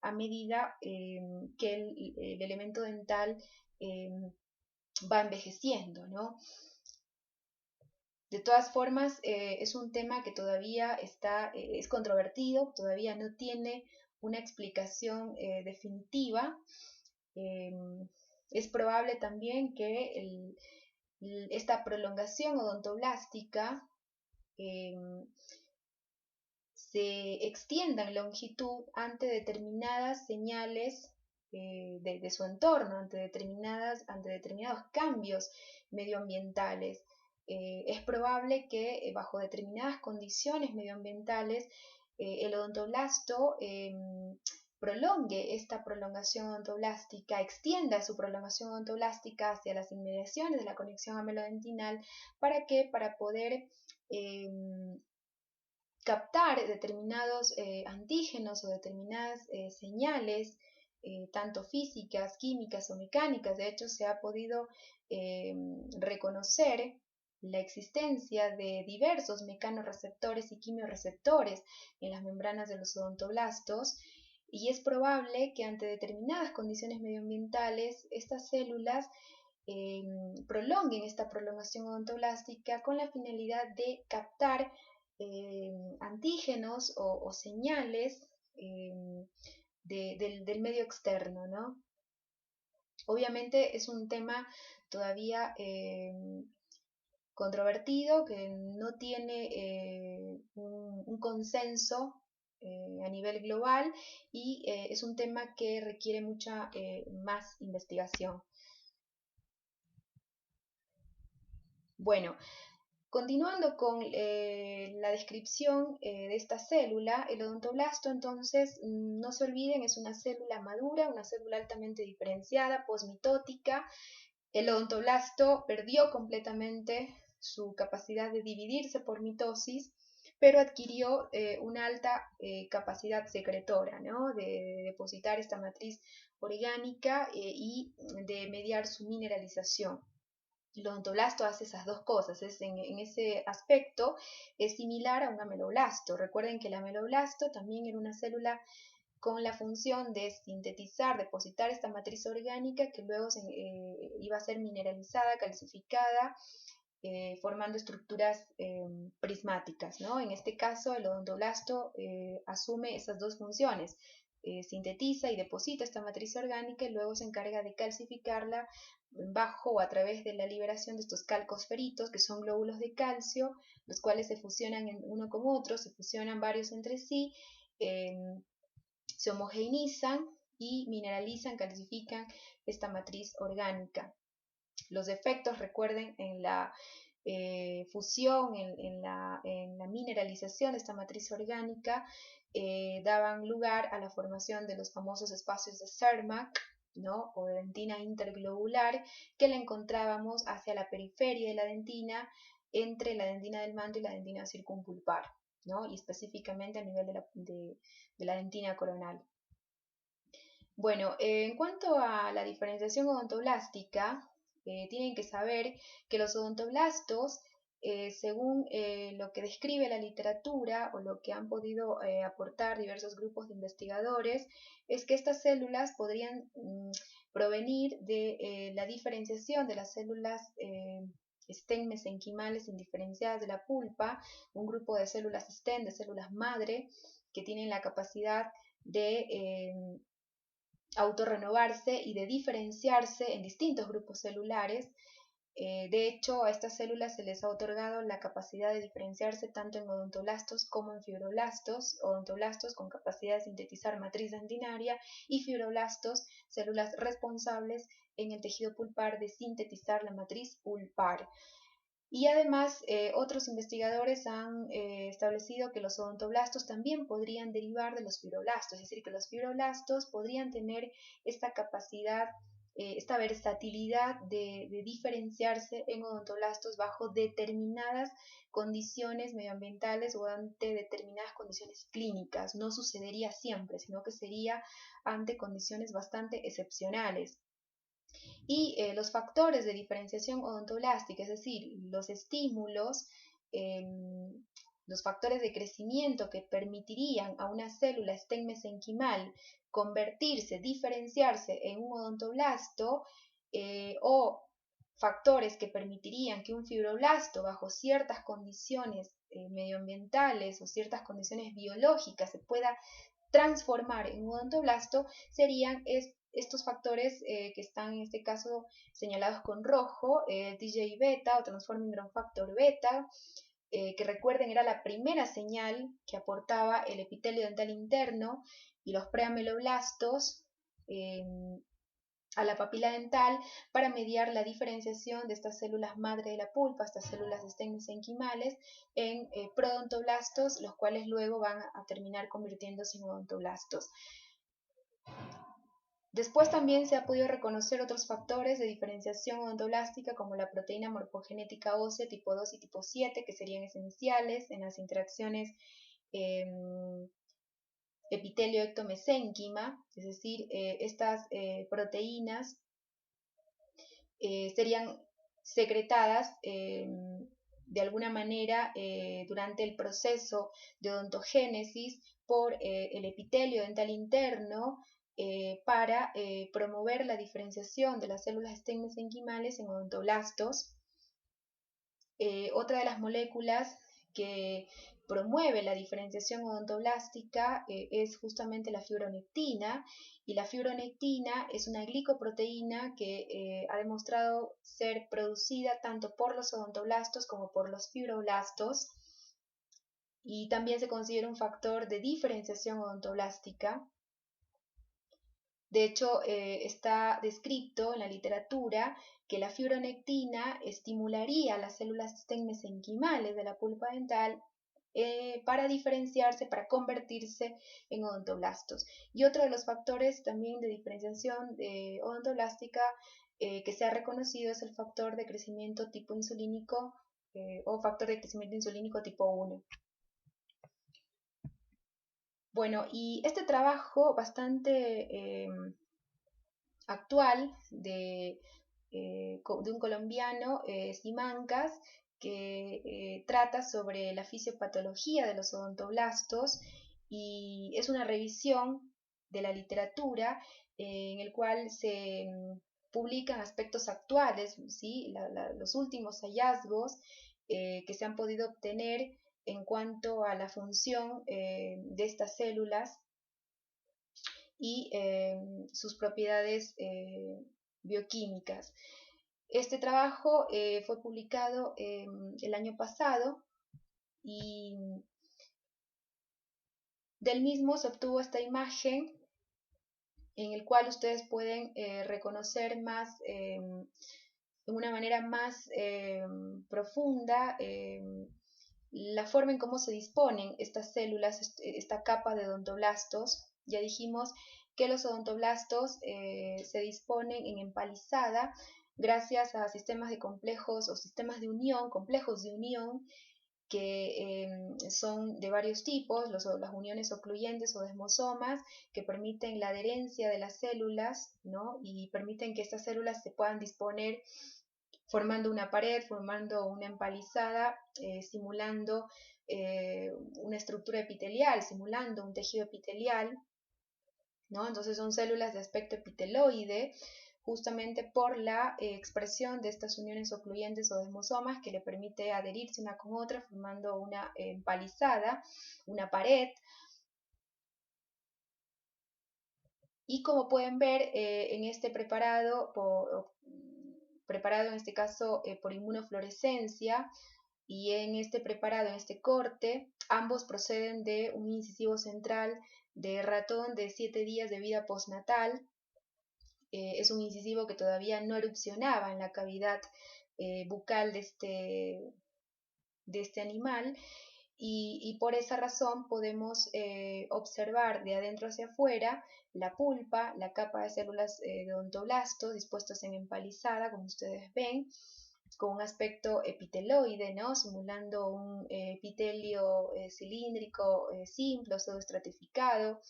a medida que el elemento dental va envejeciendo, ¿no? De todas formas, es un tema que todavía es controvertido, todavía no tiene una explicación definitiva. Es probable también que esta prolongación odontoblástica se extienda en longitud ante determinadas señales de su entorno, ante determinados cambios medioambientales. Es probable que bajo determinadas condiciones medioambientales el odontoblasto prolongue esta prolongación odontoblástica, extienda su prolongación odontoblástica hacia las inmediaciones de la conexión amelodentinal. ¿Para qué? Para poder captar determinados antígenos o determinadas señales, tanto físicas, químicas o mecánicas. De hecho, se ha podido reconocer la existencia de diversos mecanorreceptores y quimioreceptores en las membranas de los odontoblastos, y es probable que ante determinadas condiciones medioambientales estas células prolonguen esta prolongación odontoblástica con la finalidad de captar antígenos o señales del medio externo, ¿no? Obviamente es un tema todavía controvertido, que no tiene un consenso a nivel global, y es un tema que requiere mucha más investigación. Bueno, continuando con la descripción de esta célula, el odontoblasto, entonces, no se olviden, es una célula madura, una célula altamente diferenciada, posmitótica. El odontoblasto perdió completamente su capacidad de dividirse por mitosis, pero adquirió una alta capacidad secretora, ¿no? De depositar esta matriz orgánica y de mediar su mineralización. El odontoblasto hace esas dos cosas, en ese aspecto es similar a un ameloblasto. Recuerden que el ameloblasto también era una célula con la función de sintetizar, depositar esta matriz orgánica que luego iba a ser mineralizada, calcificada, formando estructuras prismáticas, ¿no? En este caso, el odontoblasto asume esas dos funciones. Sintetiza y deposita esta matriz orgánica y luego se encarga de calcificarla bajo o a través de la liberación de estos calcos feritos, que son glóbulos de calcio, los cuales se fusionan uno con otro, se fusionan varios entre sí, se homogeneizan y mineralizan, calcifican esta matriz orgánica. Los defectos, recuerden, en la fusión, en la mineralización de esta matriz orgánica, daban lugar a la formación de los famosos espacios de Cermak, ¿no? O de dentina interglobular, que la encontrábamos hacia la periferia de la dentina, entre la dentina del manto y la dentina circumpulpar, ¿no? Y específicamente a nivel de la dentina coronal. Bueno, en cuanto a la diferenciación odontoblástica, tienen que saber que los odontoblastos, según lo que describe la literatura o lo que han podido aportar diversos grupos de investigadores, es que estas células podrían provenir de la diferenciación de las células stem mesenquimales indiferenciadas de la pulpa, un grupo de células stem, de células madre, que tienen la capacidad de autorrenovarse y de diferenciarse en distintos grupos celulares. De hecho, a estas células se les ha otorgado la capacidad de diferenciarse tanto en odontoblastos como en fibroblastos, odontoblastos con capacidad de sintetizar matriz dentinaria y fibroblastos, células responsables en el tejido pulpar de sintetizar la matriz pulpar. Y además, otros investigadores han establecido que los odontoblastos también podrían derivar de los fibroblastos, es decir, que los fibroblastos podrían tener esta capacidad esta versatilidad de diferenciarse en odontoblastos bajo determinadas condiciones medioambientales o ante determinadas condiciones clínicas. No sucedería siempre, sino que sería ante condiciones bastante excepcionales. Y los factores de diferenciación odontoblástica, es decir, los estímulos, los factores de crecimiento que permitirían a una célula stem mesenquimal convertirse, diferenciarse en un odontoblasto, o factores que permitirían que un fibroblasto bajo ciertas condiciones medioambientales o ciertas condiciones biológicas se pueda transformar en un odontoblasto, serían estos factores que están en este caso señalados con rojo, TGA beta o Transforming Growth Factor beta, que recuerden era la primera señal que aportaba el epitelio dental interno y los preameloblastos a la papila dental para mediar la diferenciación de estas células madre de la pulpa, estas células stem mesenquimales, en prodontoblastos, los cuales luego van a terminar convirtiéndose en odontoblastos. Después también se ha podido reconocer otros factores de diferenciación odontoblástica como la proteína morfogenética ósea tipo 2 y tipo 7, que serían esenciales en las interacciones epitelio-ectomesénquima, es decir, estas proteínas serían secretadas de alguna manera durante el proceso de odontogénesis por el epitelio dental interno para promover la diferenciación de las células stem mesenquimales en odontoblastos. Otra de las moléculas que promueve la diferenciación odontoblástica es justamente la fibronectina, y la fibronectina es una glicoproteína que ha demostrado ser producida tanto por los odontoblastos como por los fibroblastos, y también se considera un factor de diferenciación odontoblástica. De hecho, está descrito en la literatura que la fibronectina estimularía las células stem mesenquimales de la pulpa dental para diferenciarse, para convertirse en odontoblastos. Y otro de los factores también de diferenciación odontoblástica que se ha reconocido es el factor de crecimiento tipo insulínico o factor de crecimiento insulínico tipo 1. Bueno, y este trabajo bastante actual de un colombiano, Simancas, que trata sobre la fisiopatología de los odontoblastos, y es una revisión de la literatura en el cual se publican aspectos actuales, ¿sí? Los últimos hallazgos que se han podido obtener en cuanto a la función de estas células y sus propiedades bioquímicas. Este trabajo fue publicado el año pasado, y del mismo se obtuvo esta imagen en el cual ustedes pueden reconocer más, de una manera más profunda, la forma en cómo se disponen estas células, esta capa de odontoblastos. Ya dijimos que los odontoblastos se disponen en empalizada gracias a sistemas de complejos o sistemas de unión, complejos de unión, que son de varios tipos, las uniones ocluyentes o desmosomas, que permiten la adherencia de las células, ¿no? Y permiten que estas células se puedan disponer formando una pared, formando una empalizada, simulando una estructura epitelial, simulando un tejido epitelial, ¿no? Entonces son células de aspecto epiteloide, justamente por la expresión de estas uniones ocluyentes o desmosomas que le permite adherirse una con otra formando una empalizada, una pared. Y como pueden ver en este preparado, preparado en este caso por inmunofluorescencia, y en este preparado, en este corte, ambos proceden de un incisivo central de ratón de 7 días de vida postnatal. Es un incisivo que todavía no erupcionaba en la cavidad bucal de este animal, y por esa razón podemos observar de adentro hacia afuera la pulpa, la capa de células de odontoblastos dispuestos en empalizada, como ustedes ven, con un aspecto epiteloide, ¿no? Simulando un epitelio cilíndrico simple o pseudoestratificado.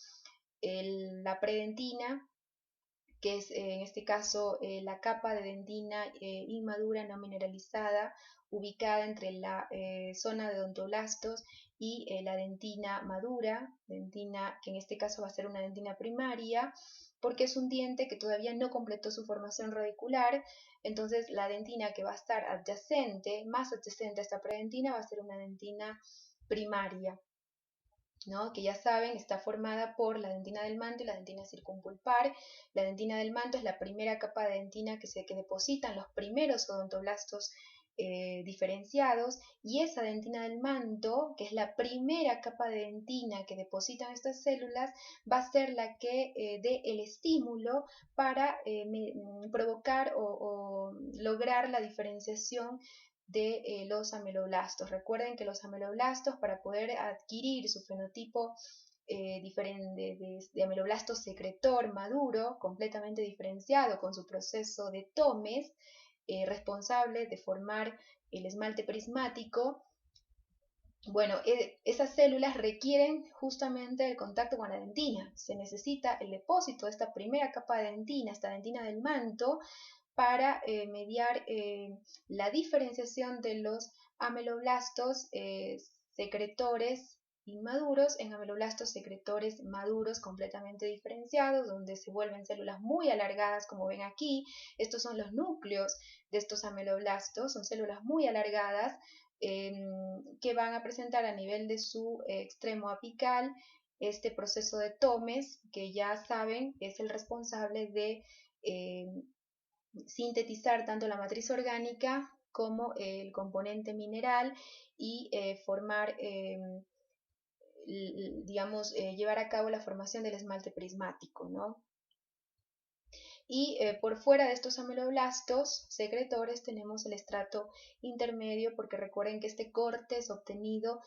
La predentina, que es en este caso la capa de dentina inmadura no mineralizada, ubicada entre la zona de odontoblastos y la dentina madura, dentina que en este caso va a ser una dentina primaria, porque es un diente que todavía no completó su formación radicular. Entonces la dentina que va a estar adyacente, más adyacente a esta predentina, va a ser una dentina primaria, ¿no? Que ya saben está formada por la dentina del manto y la dentina circumpulpar. La dentina del manto es la primera capa de dentina que depositan los primeros odontoblastos diferenciados, y esa dentina del manto, que es la primera capa de dentina que depositan estas células, va a ser la que dé el estímulo para provocar o lograr la diferenciación de los ameloblastos. Recuerden que los ameloblastos, para poder adquirir su fenotipo diferente de ameloblasto secretor maduro, completamente diferenciado con su proceso de Tomes, responsable de formar el esmalte prismático, bueno, esas células requieren justamente el contacto con la dentina. Se necesita el depósito de esta primera capa de dentina, esta dentina del manto, para mediar la diferenciación de los ameloblastos secretores inmaduros en ameloblastos secretores maduros completamente diferenciados, donde se vuelven células muy alargadas, como ven aquí. Estos son los núcleos de estos ameloblastos, son células muy alargadas que van a presentar a nivel de su extremo apical este proceso de Tomes, que ya saben es el responsable de sintetizar tanto la matriz orgánica como el componente mineral y formar, digamos, llevar a cabo la formación del esmalte prismático, ¿no? Y por fuera de estos ameloblastos secretores tenemos el estrato intermedio, porque recuerden que este corte es obtenido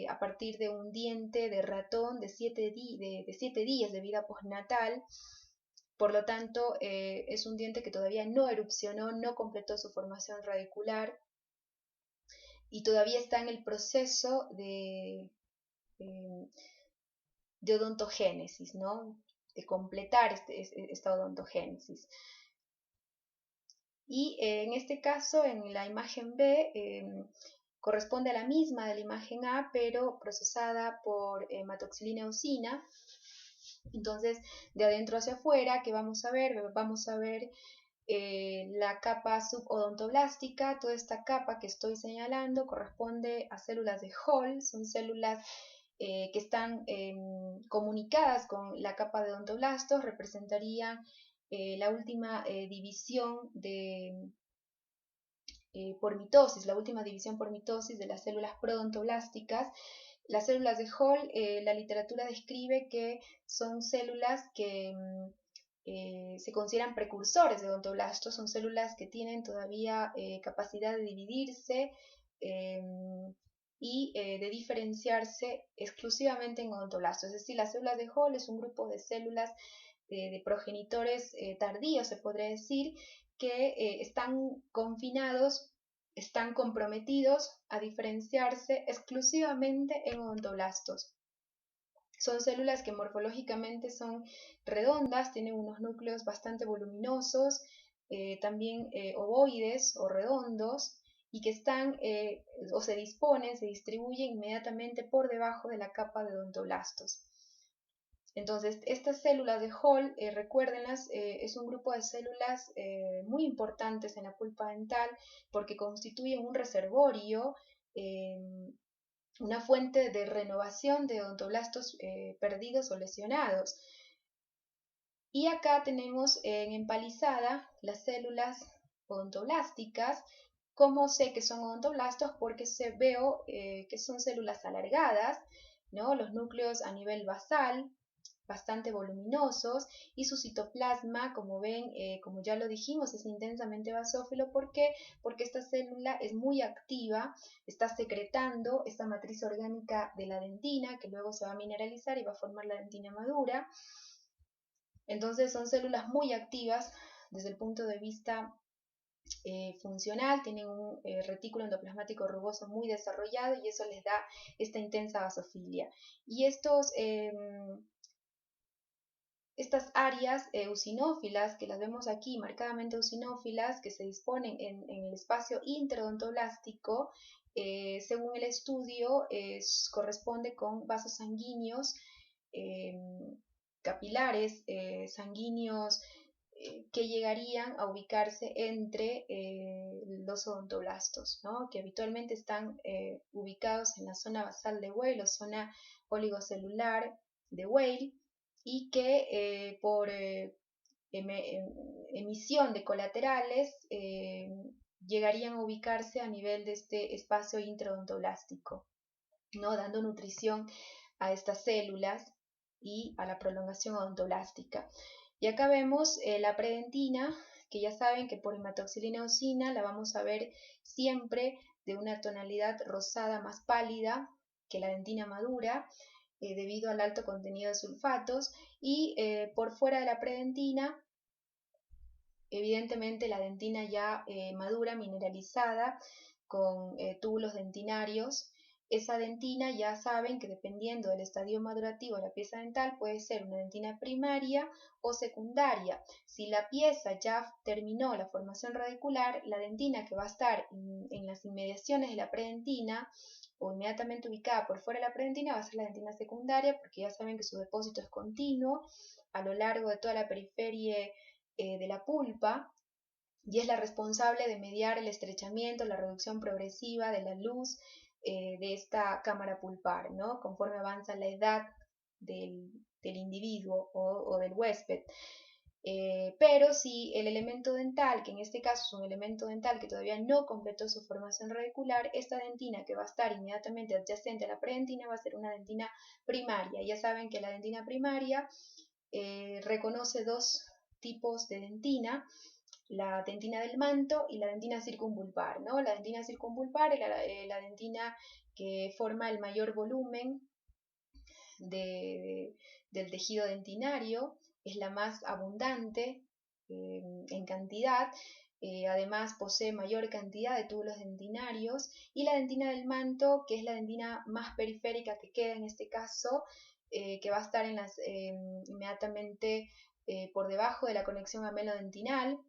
a partir de un diente de ratón de 7 días de vida postnatal. Por lo tanto, es un diente que todavía no erupcionó, no completó su formación radicular y todavía está en el proceso de odontogénesis, ¿no? De completar esta odontogénesis. Y en este caso, en la imagen B, corresponde a la misma de la imagen A, pero procesada por hematoxilina eosina. Entonces, de adentro hacia afuera, ¿qué vamos a ver? Vamos a ver la capa subodontoblastica. Toda esta capa que estoy señalando corresponde a células de Hall, son células que están comunicadas con la capa de odontoblastos, representarían la última división por mitosis, la última división por mitosis de las células prodontoblásticas. Las células de Hall, la literatura describe que son células que se consideran precursores de odontoblastos, son células que tienen todavía capacidad de dividirse y de diferenciarse exclusivamente en odontoblastos. Es decir, las células de Hall es un grupo de células de progenitores tardíos, se podría decir, que están confinados, están comprometidos a diferenciarse exclusivamente en odontoblastos. Son células que morfológicamente son redondas, tienen unos núcleos bastante voluminosos, también ovoides o redondos, y que están o se disponen, se distribuyen inmediatamente por debajo de la capa de odontoblastos. Entonces, estas células de Hall, recuérdenlas, es un grupo de células muy importantes en la pulpa dental porque constituyen un reservorio, una fuente de renovación de odontoblastos perdidos o lesionados. Y acá tenemos en empalizada las células odontoblásticas. ¿Cómo sé que son odontoblastos? Porque veo que son células alargadas, ¿no? Los núcleos a nivel basal, bastante voluminosos, y su citoplasma, como ven, como ya lo dijimos, es intensamente basófilo. ¿Por qué? Porque esta célula es muy activa, está secretando esta matriz orgánica de la dentina, que luego se va a mineralizar y va a formar la dentina madura. Entonces son células muy activas desde el punto de vista funcional, tienen un retículo endoplasmático rugoso muy desarrollado, y eso les da esta intensa basofilia. Y estas áreas eosinófilas, que las vemos aquí marcadamente eosinófilas, que se disponen en el espacio intraodontoblástico, según el estudio, corresponde con vasos sanguíneos capilares sanguíneos que llegarían a ubicarse entre los odontoblastos, ¿no? Que habitualmente están ubicados en la zona basal de Weil o zona oligocelular de Weil, y que por emisión de colaterales llegarían a ubicarse a nivel de este espacio intraodontoblástico, ¿no? Dando nutrición a estas células y a la prolongación odontoblástica. Y acá vemos la predentina, que ya saben que por hematoxilina eosina la vamos a ver siempre de una tonalidad rosada más pálida que la dentina madura, debido al alto contenido de sulfatos, y por fuera de la predentina, evidentemente la dentina ya madura, mineralizada, con túbulos dentinarios. Esa dentina, ya saben que dependiendo del estadio madurativo de la pieza dental, puede ser una dentina primaria o secundaria. Si la pieza ya terminó la formación radicular, la dentina que va a estar en las inmediaciones de la predentina o inmediatamente ubicada por fuera de la predentina va a ser la dentina secundaria, porque ya saben que su depósito es continuo a lo largo de toda la periferia de la pulpa, y es la responsable de mediar el estrechamiento, la reducción progresiva de la luz de esta cámara pulpar, ¿no? Conforme avanza la edad del individuo o del huésped. Pero si el elemento dental, que en este caso es un elemento dental que todavía no completó su formación radicular, esta dentina que va a estar inmediatamente adyacente a la predentina va a ser una dentina primaria. Ya saben que la dentina primaria reconoce dos tipos de dentina: la dentina del manto y la dentina circunpulpar, ¿no? La dentina circunpulpar es la dentina que forma el mayor volumen del tejido dentinario, es la más abundante en cantidad, además posee mayor cantidad de túbulos dentinarios, y la dentina del manto, que es la dentina más periférica que queda en este caso, que va a estar inmediatamente por debajo de la conexión amelodentinal,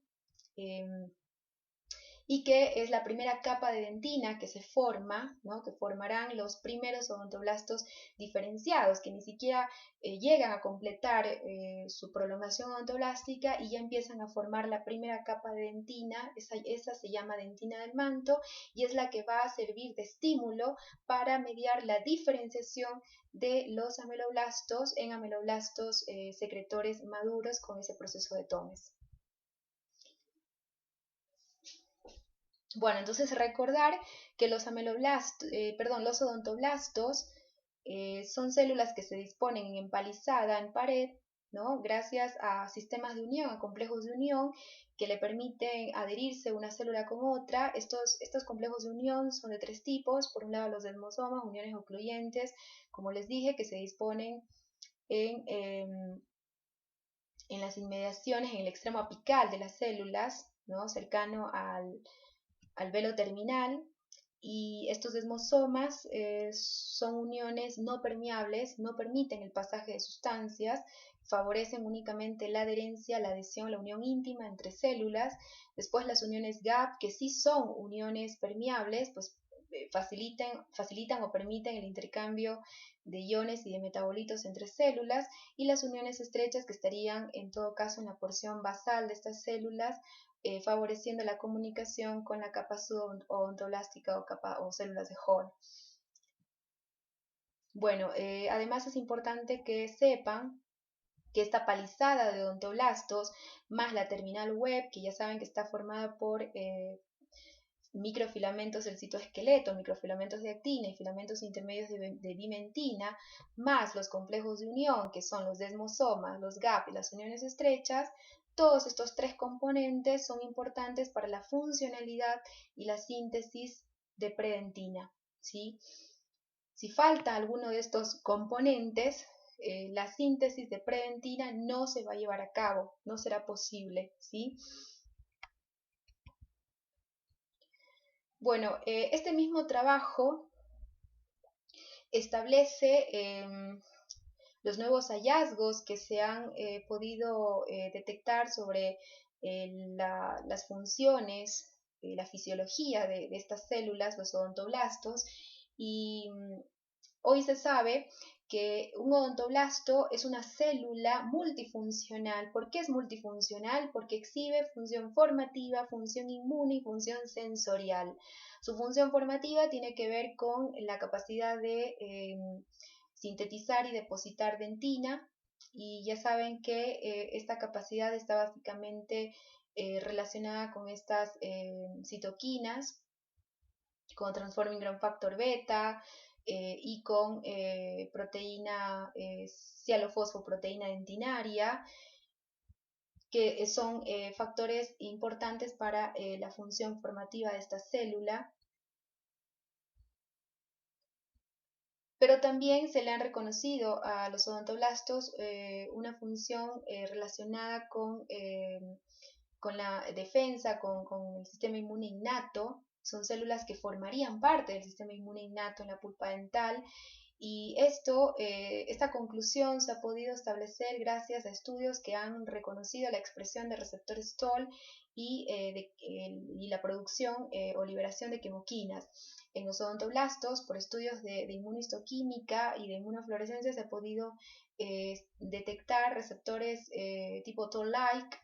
y que es la primera capa de dentina que se forma, ¿no? Que formarán los primeros odontoblastos diferenciados, que ni siquiera llegan a completar su prolongación odontoblástica y ya empiezan a formar la primera capa de dentina. Esa se llama dentina del manto, y es la que va a servir de estímulo para mediar la diferenciación de los ameloblastos en ameloblastos secretores maduros con ese proceso de Thomes. Bueno, entonces recordar que los los odontoblastos son células que se disponen en empalizada en pared, ¿no? Gracias a sistemas de unión, a complejos de unión que le permiten adherirse una célula con otra. Estos complejos de unión son de tres tipos. Por un lado, los desmosomas, uniones ocluyentes, como les dije, que se disponen en las inmediaciones, en el extremo apical de las células, ¿no? Cercano al velo terminal. Y estos desmosomas son uniones no permeables, no permiten el pasaje de sustancias, favorecen únicamente la adherencia, la adhesión, la unión íntima entre células. Después las uniones gap, que sí son uniones permeables, pues facilitan o permiten el intercambio de iones y de metabolitos entre células, y las uniones estrechas, que estarían en todo caso en la porción basal de estas células, favoreciendo la comunicación con la capa subodontolástica o células de Hall. Bueno, además es importante que sepan que esta palizada de odontoblastos más la terminal web, que ya saben que está formada por microfilamentos del citoesqueleto, microfilamentos de actina y filamentos intermedios de bimentina, más los complejos de unión, que son los desmosomas, los gap y las uniones estrechas, todos estos tres componentes son importantes para la funcionalidad y la síntesis de predentina, ¿sí? Si falta alguno de estos componentes, la síntesis de predentina no se va a llevar a cabo, no será posible, ¿sí? Bueno, este mismo trabajo establece los nuevos hallazgos que se han podido detectar sobre las funciones, la fisiología de estas células, los odontoblastos, y hoy se sabe que un odontoblasto es una célula multifuncional. ¿Por qué es multifuncional? Porque exhibe función formativa, función inmune y función sensorial. Su función formativa tiene que ver con la capacidad de sintetizar y depositar dentina, y ya saben que esta capacidad está básicamente relacionada con estas citoquinas, con Transforming Growth Factor Beta y con proteína cialofosfoproteína dentinaria, que son factores importantes para la función formativa de esta célula. Pero también se le han reconocido a los odontoblastos una función relacionada con la defensa, con el sistema inmune innato. Son células que formarían parte del sistema inmune innato en la pulpa dental, y esta conclusión se ha podido establecer gracias a estudios que han reconocido la expresión de receptores TOL y la producción o liberación de quimoquinas. En los odontoblastos, por estudios de inmunistoquímica y de inmunofluorescencia, se ha podido detectar receptores tipo TOL-like,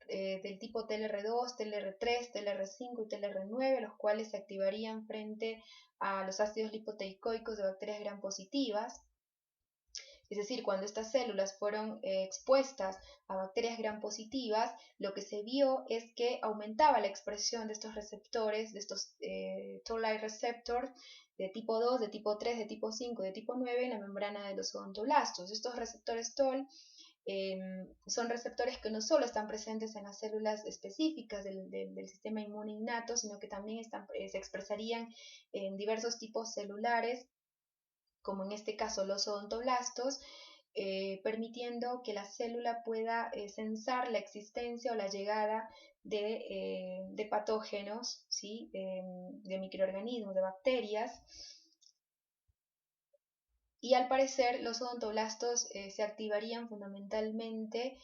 del tipo TLR2, TLR3, TLR5 y TLR9, los cuales se activarían frente a los ácidos lipoteicoicos de bacterias gram positivas. Es decir, cuando estas células fueron expuestas a bacterias gram positivas, lo que se vio es que aumentaba la expresión de estos receptores, de estos toll-like receptors de tipo 2, de tipo 3, de tipo 5 y de tipo 9 en la membrana de los odontoblastos. Estos receptores TOL son receptores que no solo están presentes en las células específicas del sistema inmune innato, sino que también se expresarían en diversos tipos celulares, como en este caso los odontoblastos, permitiendo que la célula pueda sensar la existencia o la llegada de patógenos, ¿sí? De microorganismos, de bacterias. Y al parecer los odontoblastos se activarían fundamentalmente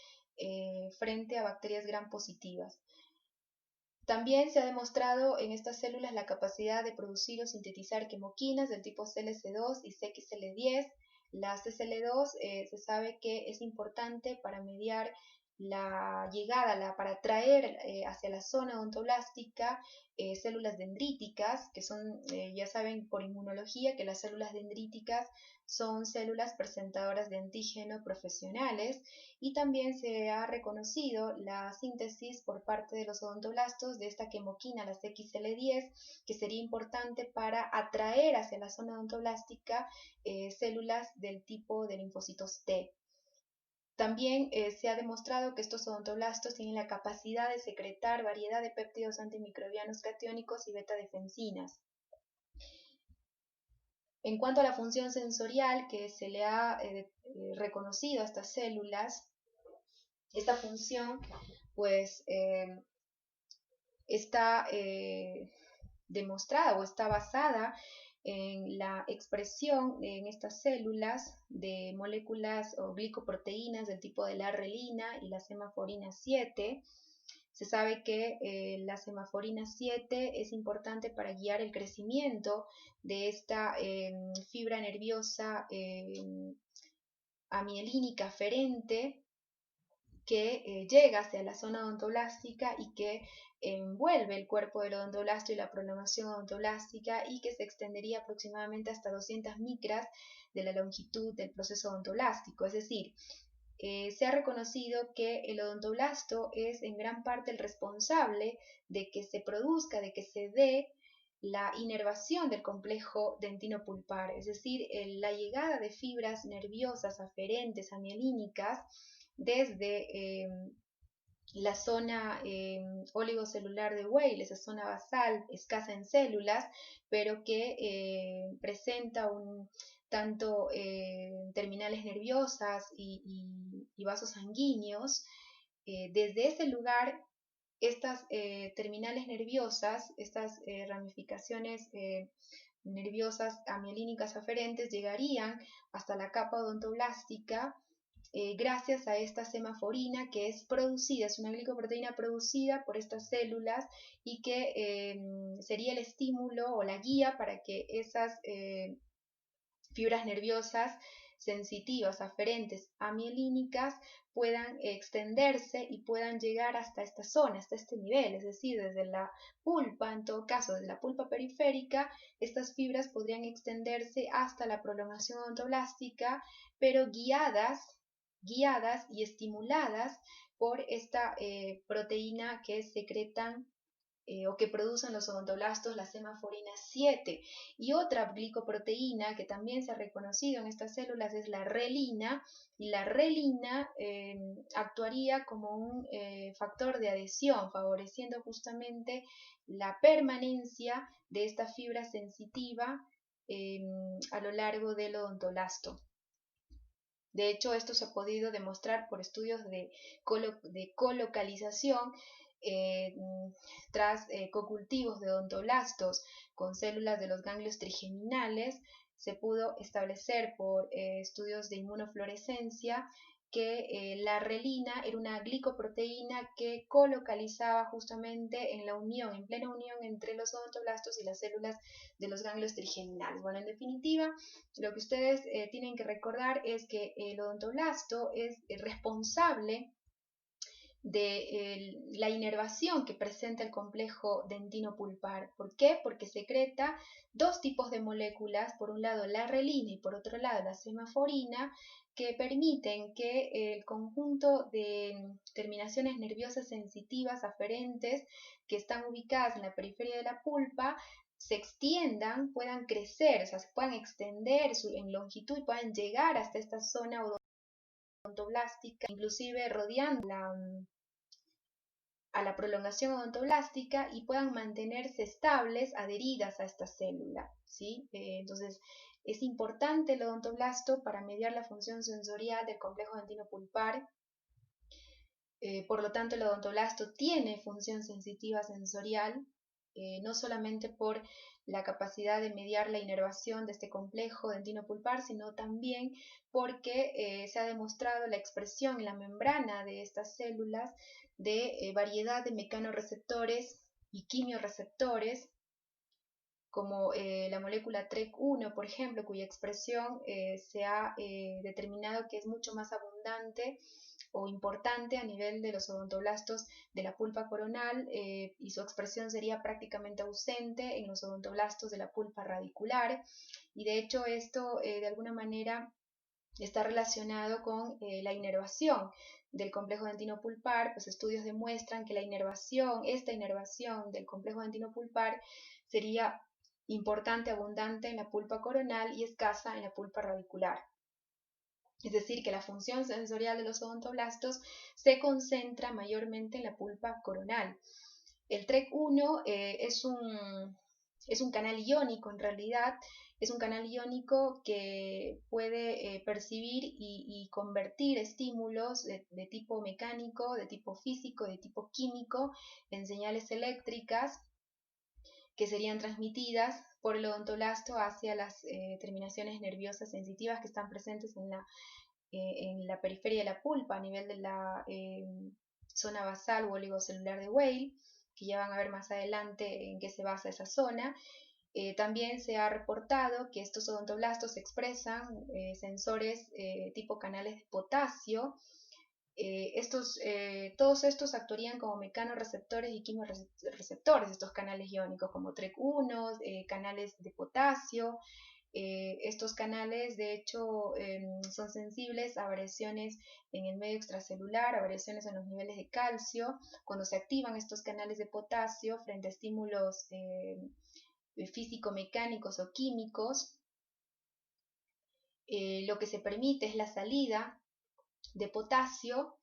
frente a bacterias gram positivas. También se ha demostrado en estas células la capacidad de producir o sintetizar quimoquinas del tipo CLC2 y CXL10. La CXL2 se sabe que es importante para mediar la llegada, para atraer hacia la zona odontoblástica células dendríticas, que son, ya saben por inmunología, que las células dendríticas son células presentadoras de antígeno profesionales, y también se ha reconocido la síntesis por parte de los odontoblastos de esta quimoquina, la CXL10, que sería importante para atraer hacia la zona odontoblástica células del tipo de linfocitos T. También se ha demostrado que estos odontoblastos tienen la capacidad de secretar variedad de péptidos antimicrobianos catiónicos y beta-defensinas. En cuanto a la función sensorial que se le ha reconocido a estas células, esta función pues está demostrada o está basada en la expresión en estas células de moléculas o glicoproteínas del tipo de la arrelina y la semaforina 7. Se sabe que la semaforina 7 es importante para guiar el crecimiento de esta fibra nerviosa amielínica aferente, que llega hacia la zona odontoblástica y que envuelve el cuerpo del odontoblasto y la prolongación odontoblástica, y que se extendería aproximadamente hasta 200 micras de la longitud del proceso odontoblástico. Es decir, se ha reconocido que el odontoblasto es en gran parte el responsable de que se produzca, de que se dé la inervación del complejo dentino-pulpar, es decir, la llegada de fibras nerviosas aferentes amielínicas desde la zona oligocelular de Weil, esa zona basal escasa en células, pero que presenta tanto terminales nerviosas y vasos sanguíneos. Desde ese lugar, estas terminales nerviosas, estas ramificaciones nerviosas amielínicas aferentes llegarían hasta la capa odontoblástica gracias a esta semaforina que es producida, es una glicoproteína producida por estas células y que sería el estímulo o la guía para que esas fibras nerviosas sensitivas, aferentes, amielínicas, puedan extenderse y puedan llegar hasta esta zona, hasta este nivel, es decir, desde la pulpa, en todo caso, desde la pulpa periférica, estas fibras podrían extenderse hasta la prolongación odontoblástica, pero guiadas y estimuladas por esta proteína que secretan o que producen los odontoblastos, la semaforina 7. Y otra glicoproteína que también se ha reconocido en estas células es la relina, y la relina actuaría como un factor de adhesión, favoreciendo justamente la permanencia de esta fibra sensitiva a lo largo del odontoblasto. De hecho, esto se ha podido demostrar por estudios de colocalización tras cocultivos de odontoblastos con células de los ganglios trigeminales. Se pudo establecer por estudios de inmunofluorescencia que la relina era una glicoproteína que colocalizaba justamente en la unión, en plena unión entre los odontoblastos y las células de los ganglios trigeminales. Bueno, en definitiva, lo que ustedes tienen que recordar es que el odontoblasto es responsable de la inervación que presenta el complejo dentino-pulpar. ¿Por qué? Porque secreta dos tipos de moléculas, por un lado la relina y por otro lado la semaforina, que permiten que el conjunto de terminaciones nerviosas sensitivas aferentes que están ubicadas en la periferia de la pulpa se extiendan, puedan crecer, o sea, se puedan extender en longitud y puedan llegar hasta esta zona odontoblástica, inclusive rodeando a la prolongación odontoblástica y puedan mantenerse estables, adheridas a esta célula, ¿sí? Entonces, es importante el odontoblasto para mediar la función sensorial del complejo dentino-pulpar. Por lo tanto, el odontoblasto tiene función sensitiva sensorial, no solamente por la capacidad de mediar la inervación de este complejo dentino-pulpar, sino también porque se ha demostrado la expresión en la membrana de estas células de variedad de mecanorreceptores y quimioreceptores, como la molécula TREC1, por ejemplo, cuya expresión se ha determinado que es mucho más abundante o importante a nivel de los odontoblastos de la pulpa coronal y su expresión sería prácticamente ausente en los odontoblastos de la pulpa radicular, y de hecho esto de alguna manera está relacionado con la inervación del complejo dentino-pulpar. Pues estudios demuestran que esta inervación del complejo dentino-pulpar sería importante, abundante en la pulpa coronal y escasa en la pulpa radicular. Es decir, que la función sensorial de los odontoblastos se concentra mayormente en la pulpa coronal. El TREC1 es un canal iónico, en realidad, es un canal iónico que puede percibir y convertir estímulos de tipo mecánico, de tipo físico, de tipo químico en señales eléctricas que serían transmitidas por el odontoblasto hacia las terminaciones nerviosas sensitivas que están presentes en la periferia de la pulpa, a nivel de la zona basal o oligocelular de Weil, que ya van a ver más adelante en qué se basa esa zona. También se ha reportado que estos odontoblastos expresan sensores tipo canales de potasio. Todos estos actuarían como mecanorreceptores y quimioreceptores, estos canales iónicos como TREC1, canales de potasio, Estos canales, de hecho, son sensibles a variaciones en el medio extracelular, a variaciones en los niveles de calcio. Cuando se activan estos canales de potasio frente a estímulos físico-mecánicos o químicos, lo que se permite es la salida de potasio,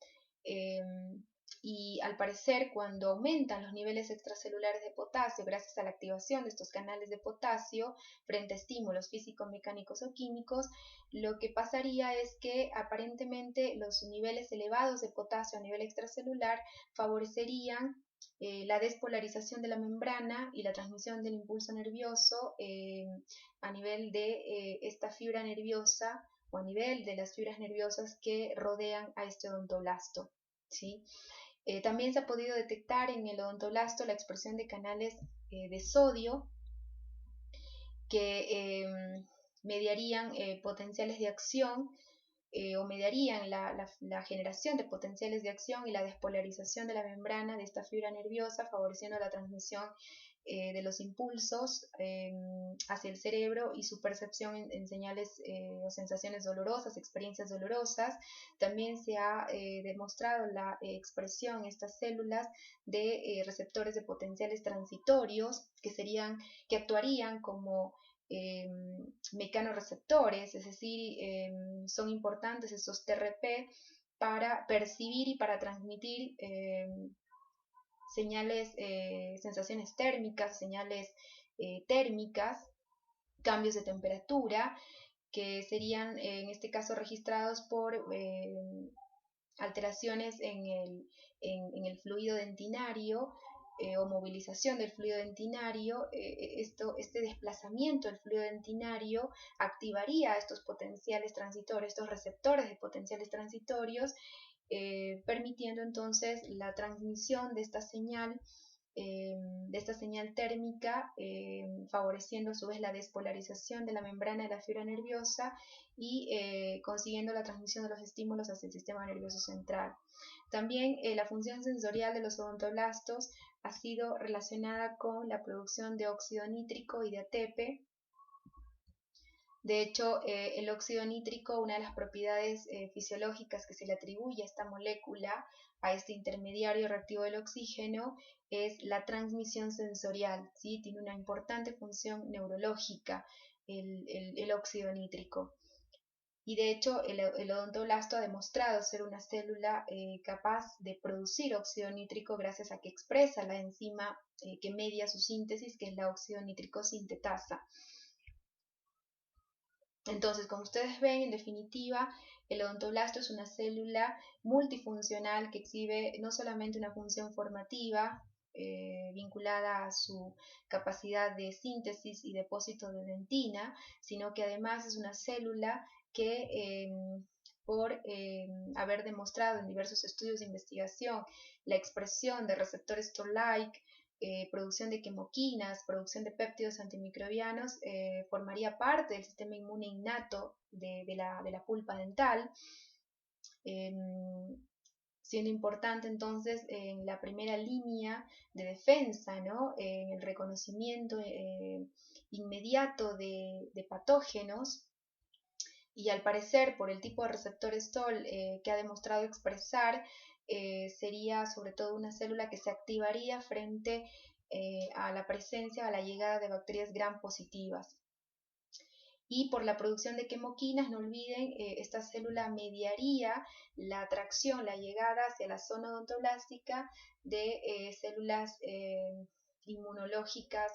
y al parecer cuando aumentan los niveles extracelulares de potasio gracias a la activación de estos canales de potasio frente a estímulos físico-mecánicos o químicos, lo que pasaría es que aparentemente los niveles elevados de potasio a nivel extracelular favorecerían la despolarización de la membrana y la transmisión del impulso nervioso a nivel de esta fibra nerviosa o a nivel de las fibras nerviosas que rodean a este odontoblasto, ¿sí? También se ha podido detectar en el odontoblasto la expresión de canales de sodio que mediarían potenciales de acción o mediarían la generación de potenciales de acción y la despolarización de la membrana de esta fibra nerviosa, favoreciendo la transmisión de los impulsos hacia el cerebro y su percepción en señales o sensaciones dolorosas, experiencias dolorosas. También se ha demostrado la expresión en estas células de receptores de potenciales transitorios que actuarían como mecanorreceptores, es decir, son importantes estos TRP para percibir y para transmitir señales, sensaciones térmicas, señales térmicas, cambios de temperatura, que serían en este caso registrados por alteraciones en el fluido dentinario o movilización del fluido dentinario. Este desplazamiento del fluido dentinario activaría estos potenciales transitorios, estos receptores de potenciales transitorios, permitiendo entonces la transmisión de esta señal térmica, favoreciendo a su vez la despolarización de la membrana de la fibra nerviosa y consiguiendo la transmisión de los estímulos hacia el sistema nervioso central. También la función sensorial de los odontoblastos ha sido relacionada con la producción de óxido nítrico y de ATP. De hecho, el óxido nítrico, una de las propiedades fisiológicas que se le atribuye a esta molécula, a este intermediario reactivo del oxígeno, es la transmisión sensorial, ¿sí? Tiene una importante función neurológica el óxido nítrico. Y de hecho, el odontoblasto ha demostrado ser una célula capaz de producir óxido nítrico gracias a que expresa la enzima que media su síntesis, que es la óxido nítrico sintetasa. Entonces, como ustedes ven, en definitiva, el odontoblasto es una célula multifuncional que exhibe no solamente una función formativa vinculada a su capacidad de síntesis y depósito de dentina, sino que además es una célula que por haber demostrado en diversos estudios de investigación la expresión de receptores Toll-like, producción de quimoquinas, producción de péptidos antimicrobianos, formaría parte del sistema inmune innato de la pulpa dental, siendo importante entonces en la primera línea de defensa, ¿no? En el reconocimiento inmediato de patógenos. Y al parecer, por el tipo de receptores Toll que ha demostrado expresar, sería sobre todo una célula que se activaría frente a la presencia, a la llegada de bacterias gram positivas. Y por la producción de quimoquinas, no olviden, esta célula mediaría la atracción, la llegada hacia la zona odontoblástica de células inmunológicas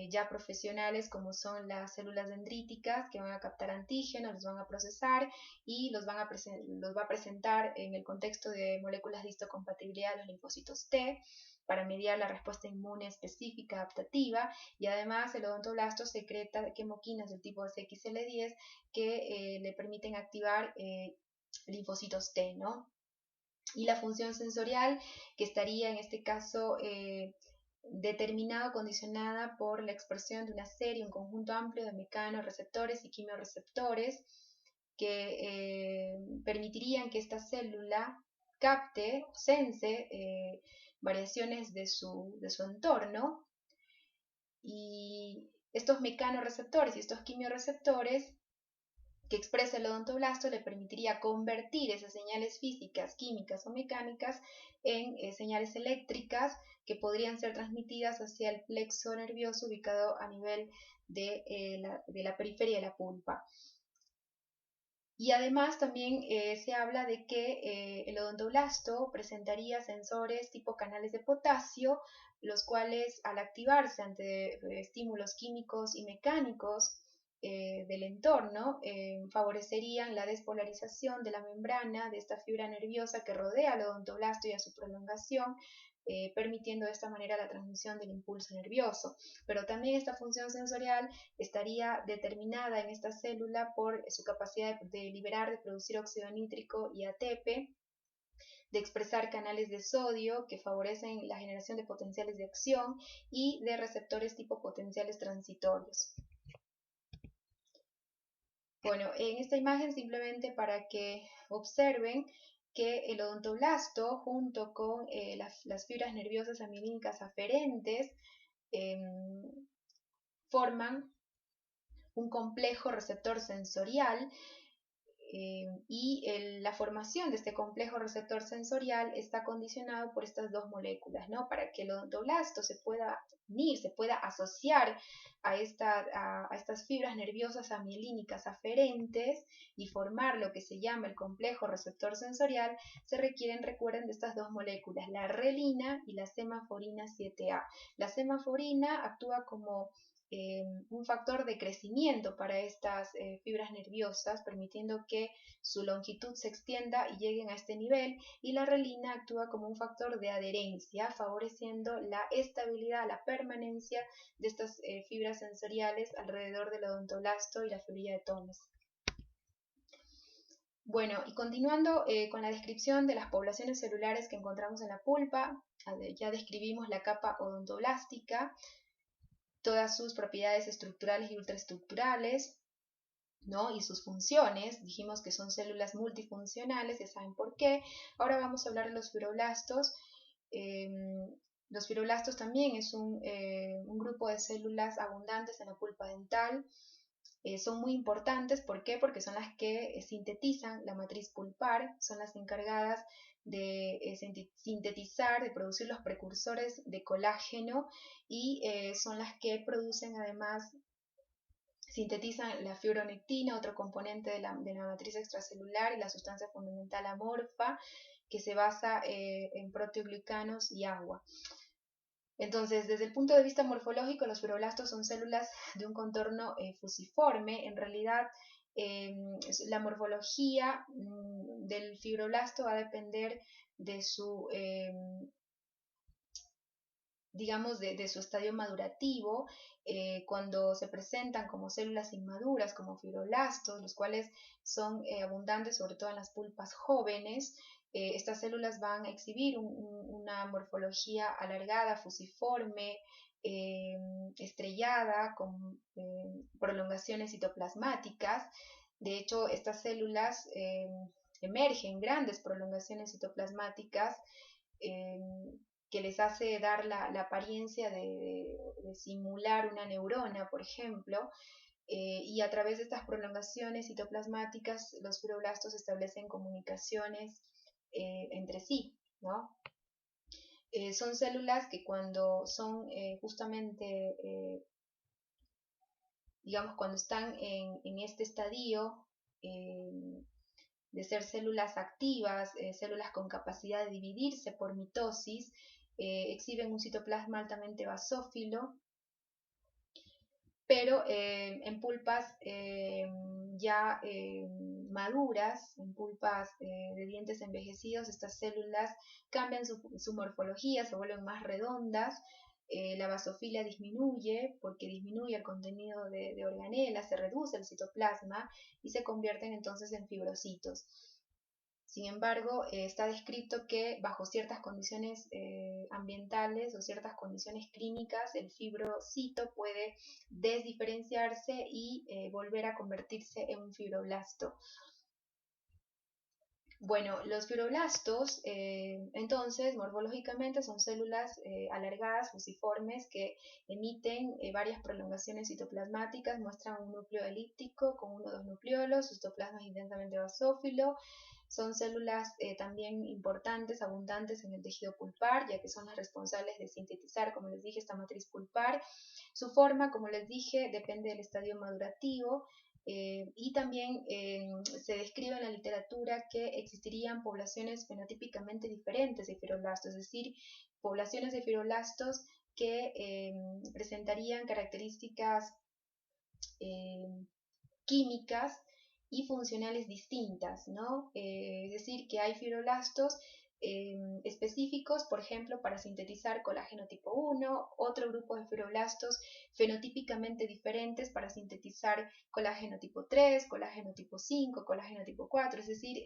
ya profesionales, como son las células dendríticas, que van a captar antígenos, los van a procesar y los va a presentar en el contexto de moléculas de histocompatibilidad, los linfocitos T, para mediar la respuesta inmune específica adaptativa. Y además el odontoblasto secreta quimoquinas del tipo SXL10 que le permiten activar linfocitos T, ¿no? Y la función sensorial, que estaría en este caso determinada, condicionada por la expresión de una serie, un conjunto amplio de mecanorreceptores y quimiorreceptores que permitirían que esta célula capte, sense variaciones de su entorno, y Estos mecanorreceptores y estos quimiorreceptores que expresa el odontoblasto le permitiría convertir esas señales físicas, químicas o mecánicas en señales eléctricas que podrían ser transmitidas hacia el plexo nervioso ubicado a nivel de la periferia de la pulpa. Y además también se habla de que el odontoblasto presentaría sensores tipo canales de potasio, los cuales al activarse ante estímulos químicos y mecánicos del entorno, favorecerían la despolarización de la membrana de esta fibra nerviosa que rodea al odontoblasto y a su prolongación, permitiendo de esta manera la transmisión del impulso nervioso. Pero también esta función sensorial estaría determinada en esta célula por su capacidad de liberar, de producir óxido nítrico y ATP, de expresar canales de sodio que favorecen la generación de potenciales de acción y de receptores tipo potenciales transitorios. Bueno, en esta imagen simplemente para que observen que el odontoblasto junto con las fibras nerviosas amirínicas aferentes forman un complejo receptor sensorial y la formación de este complejo receptor sensorial está condicionado por estas dos moléculas, ¿no? Para que el odontoblasto se pueda unir, se pueda asociar a estas fibras nerviosas amielínicas aferentes y formar lo que se llama el complejo receptor sensorial, se requieren, recuerden, de estas dos moléculas, la relina y la semaforina 7A. La semaforina actúa como un factor de crecimiento para estas fibras nerviosas, permitiendo que su longitud se extienda y lleguen a este nivel, y la relina actúa como un factor de adherencia, favoreciendo la estabilidad, la permanencia de estas fibras sensoriales alrededor del odontoblasto y la fibrilla de Thomas. Bueno, y continuando con la descripción de las poblaciones celulares que encontramos en la pulpa, ya describimos la capa odontoblástica, todas sus propiedades estructurales y ultraestructurales, ¿no? Y sus funciones. Dijimos que son células multifuncionales, ya saben por qué. Ahora vamos a hablar de los fibroblastos. Los fibroblastos también es un grupo de células abundantes en la pulpa dental. Son muy importantes, ¿por qué? Porque son las que sintetizan la matriz pulpar, son las encargadas de sintetizar, de producir los precursores de colágeno y son las que producen además, sintetizan la fibronectina, otro componente de la matriz extracelular, y la sustancia fundamental amorfa, que se basa en proteoglicanos y agua. Entonces, desde el punto de vista morfológico, los fibroblastos son células de un contorno fusiforme. En realidad, la morfología del fibroblasto va a depender de su, digamos, de su estadio madurativo, cuando se presentan como células inmaduras, como fibroblastos, los cuales son abundantes sobre todo en las pulpas jóvenes. Estas células van a exhibir una morfología alargada, fusiforme, estrellada, con prolongaciones citoplasmáticas. De hecho, estas células emergen grandes prolongaciones citoplasmáticas que les hace dar la apariencia de simular una neurona, por ejemplo, y a través de estas prolongaciones citoplasmáticas los fibroblastos establecen comunicaciones entre sí, ¿no? Son células que cuando son justamente, digamos, cuando están en este estadio de ser células activas, células con capacidad de dividirse por mitosis, exhiben un citoplasma altamente basófilo, pero en pulpas ya maduras, en pulpas de dientes envejecidos, estas células cambian su morfología, se vuelven más redondas, la basofilia disminuye porque disminuye el contenido de organela, se reduce el citoplasma y se convierten entonces en fibrocitos. Sin embargo, está descrito que bajo ciertas condiciones ambientales o ciertas condiciones clínicas, el fibrocito puede desdiferenciarse y volver a convertirse en un fibroblasto. Bueno, los fibroblastos, entonces, morfológicamente son células alargadas, fusiformes, que emiten varias prolongaciones citoplasmáticas, muestran un núcleo elíptico con 1 o 2 nucleolos, citoplasma intensamente basófilo. Son células también importantes, abundantes en el tejido pulpar, ya que son las responsables de sintetizar, como les dije, esta matriz pulpar. Su forma, como les dije, depende del estadio madurativo. Y también se describe en la literatura que existirían poblaciones fenotípicamente diferentes de fibroblastos, es decir, poblaciones de fibroblastos que presentarían características químicas y funcionales distintas, ¿no? Es decir, que hay fibroblastos específicos, por ejemplo, para sintetizar colágeno tipo 1, otro grupo de fibroblastos fenotípicamente diferentes para sintetizar colágeno tipo 3, colágeno tipo 5, colágeno tipo 4, es decir,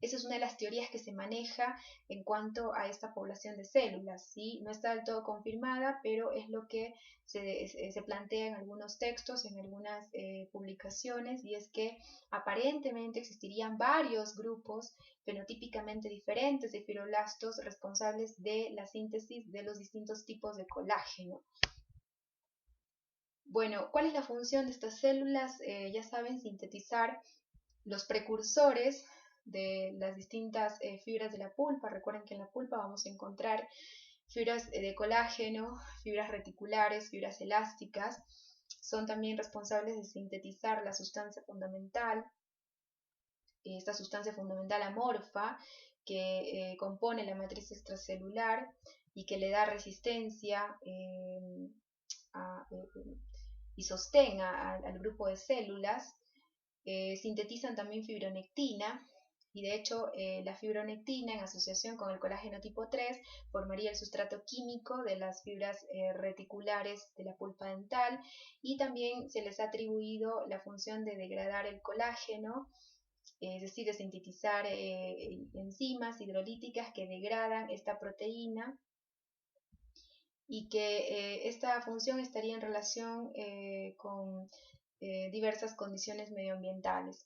esa es una de las teorías que se maneja en cuanto a esta población de células, ¿sí? No está del todo confirmada, pero es lo que se plantea en algunos textos, en algunas publicaciones, y es que aparentemente existirían varios grupos fenotípicamente diferentes de fibroblastos responsables de la síntesis de los distintos tipos de colágeno. Bueno, ¿cuál es la función de estas células? Ya saben, sintetizar los precursores de las distintas fibras de la pulpa. Recuerden que en la pulpa vamos a encontrar fibras de colágeno, fibras reticulares, fibras elásticas. Son también responsables de sintetizar la sustancia fundamental, esta sustancia fundamental amorfa que compone la matriz extracelular y que le da resistencia y sostén al grupo de células. Sintetizan también fibronectina, y de hecho la fibronectina en asociación con el colágeno tipo 3 formaría el sustrato químico de las fibras reticulares de la pulpa dental, y también se les ha atribuido la función de degradar el colágeno, es decir, de sintetizar enzimas hidrolíticas que degradan esta proteína, y que esta función estaría en relación con diversas condiciones medioambientales.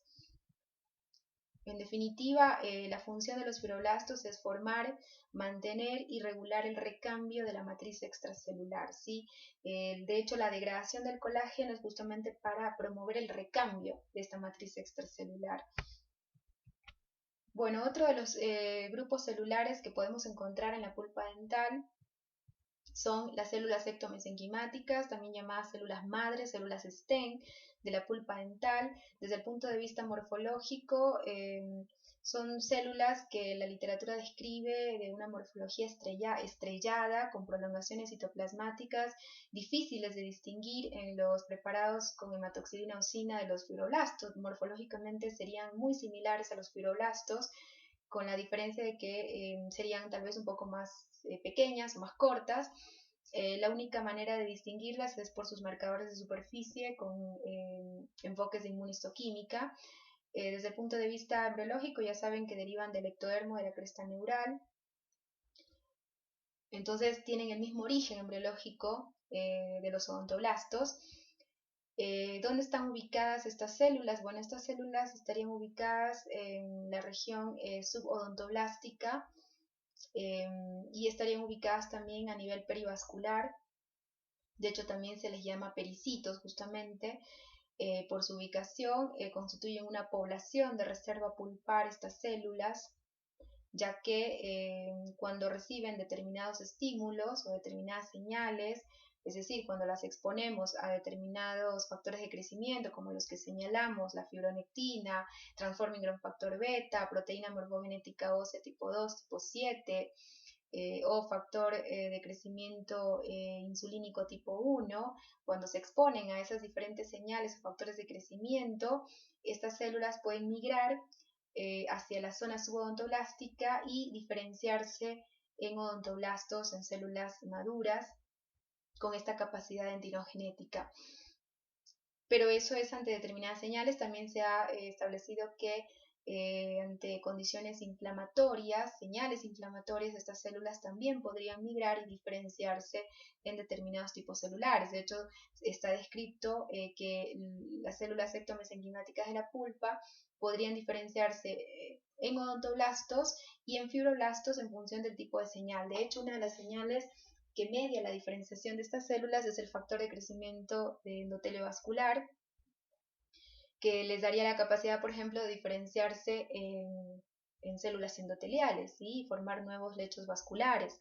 En definitiva, la función de los fibroblastos es formar, mantener y regular el recambio de la matriz extracelular, ¿sí? De hecho, la degradación del colágeno es justamente para promover el recambio de esta matriz extracelular. Bueno, otro de los grupos celulares que podemos encontrar en la pulpa dental son las células ectomesenquimáticas, también llamadas células madre, células STEM de la pulpa dental. Desde el punto de vista morfológico, son células que la literatura describe de una morfología estrellada, con prolongaciones citoplasmáticas difíciles de distinguir en los preparados con hematoxilina eosina de los fibroblastos. Morfológicamente serían muy similares a los fibroblastos, con la diferencia de que serían tal vez un poco más pequeñas o más cortas. La única manera de distinguirlas es por sus marcadores de superficie con enfoques de inmunistoquímica. Desde el punto de vista embriológico, ya saben que derivan del ectodermo de la cresta neural. Entonces tienen el mismo origen embriológico de los odontoblastos. ¿Dónde están ubicadas estas células? Bueno, estas células estarían ubicadas en la región subodontoblastica, y estarían ubicadas también a nivel perivascular. De hecho, también se les llama pericitos justamente por su ubicación. Constituyen una población de reserva pulpar estas células, ya que cuando reciben determinados estímulos o determinadas señales, es decir, cuando las exponemos a determinados factores de crecimiento, como los que señalamos, la fibronectina, transforming growth factor beta, proteína morfogenética ósea tipo 2, tipo 7, o factor de crecimiento insulínico tipo 1, cuando se exponen a esas diferentes señales o factores de crecimiento, estas células pueden migrar hacia la zona subodontolástica y diferenciarse en odontoblastos, en células maduras, con esta capacidad endinogenética. Pero eso es ante determinadas señales. También se ha establecido que ante condiciones inflamatorias, señales inflamatorias, estas células también podrían migrar y diferenciarse en determinados tipos celulares. De hecho, está descrito que las células ectomesenquimáticas de la pulpa podrían diferenciarse en odontoblastos y en fibroblastos en función del tipo de señal. De hecho, una de las señales que media la diferenciación de estas células es el factor de crecimiento de endotelio vascular, que les daría la capacidad, por ejemplo, de diferenciarse en células endoteliales, ¿sí? Y formar nuevos lechos vasculares.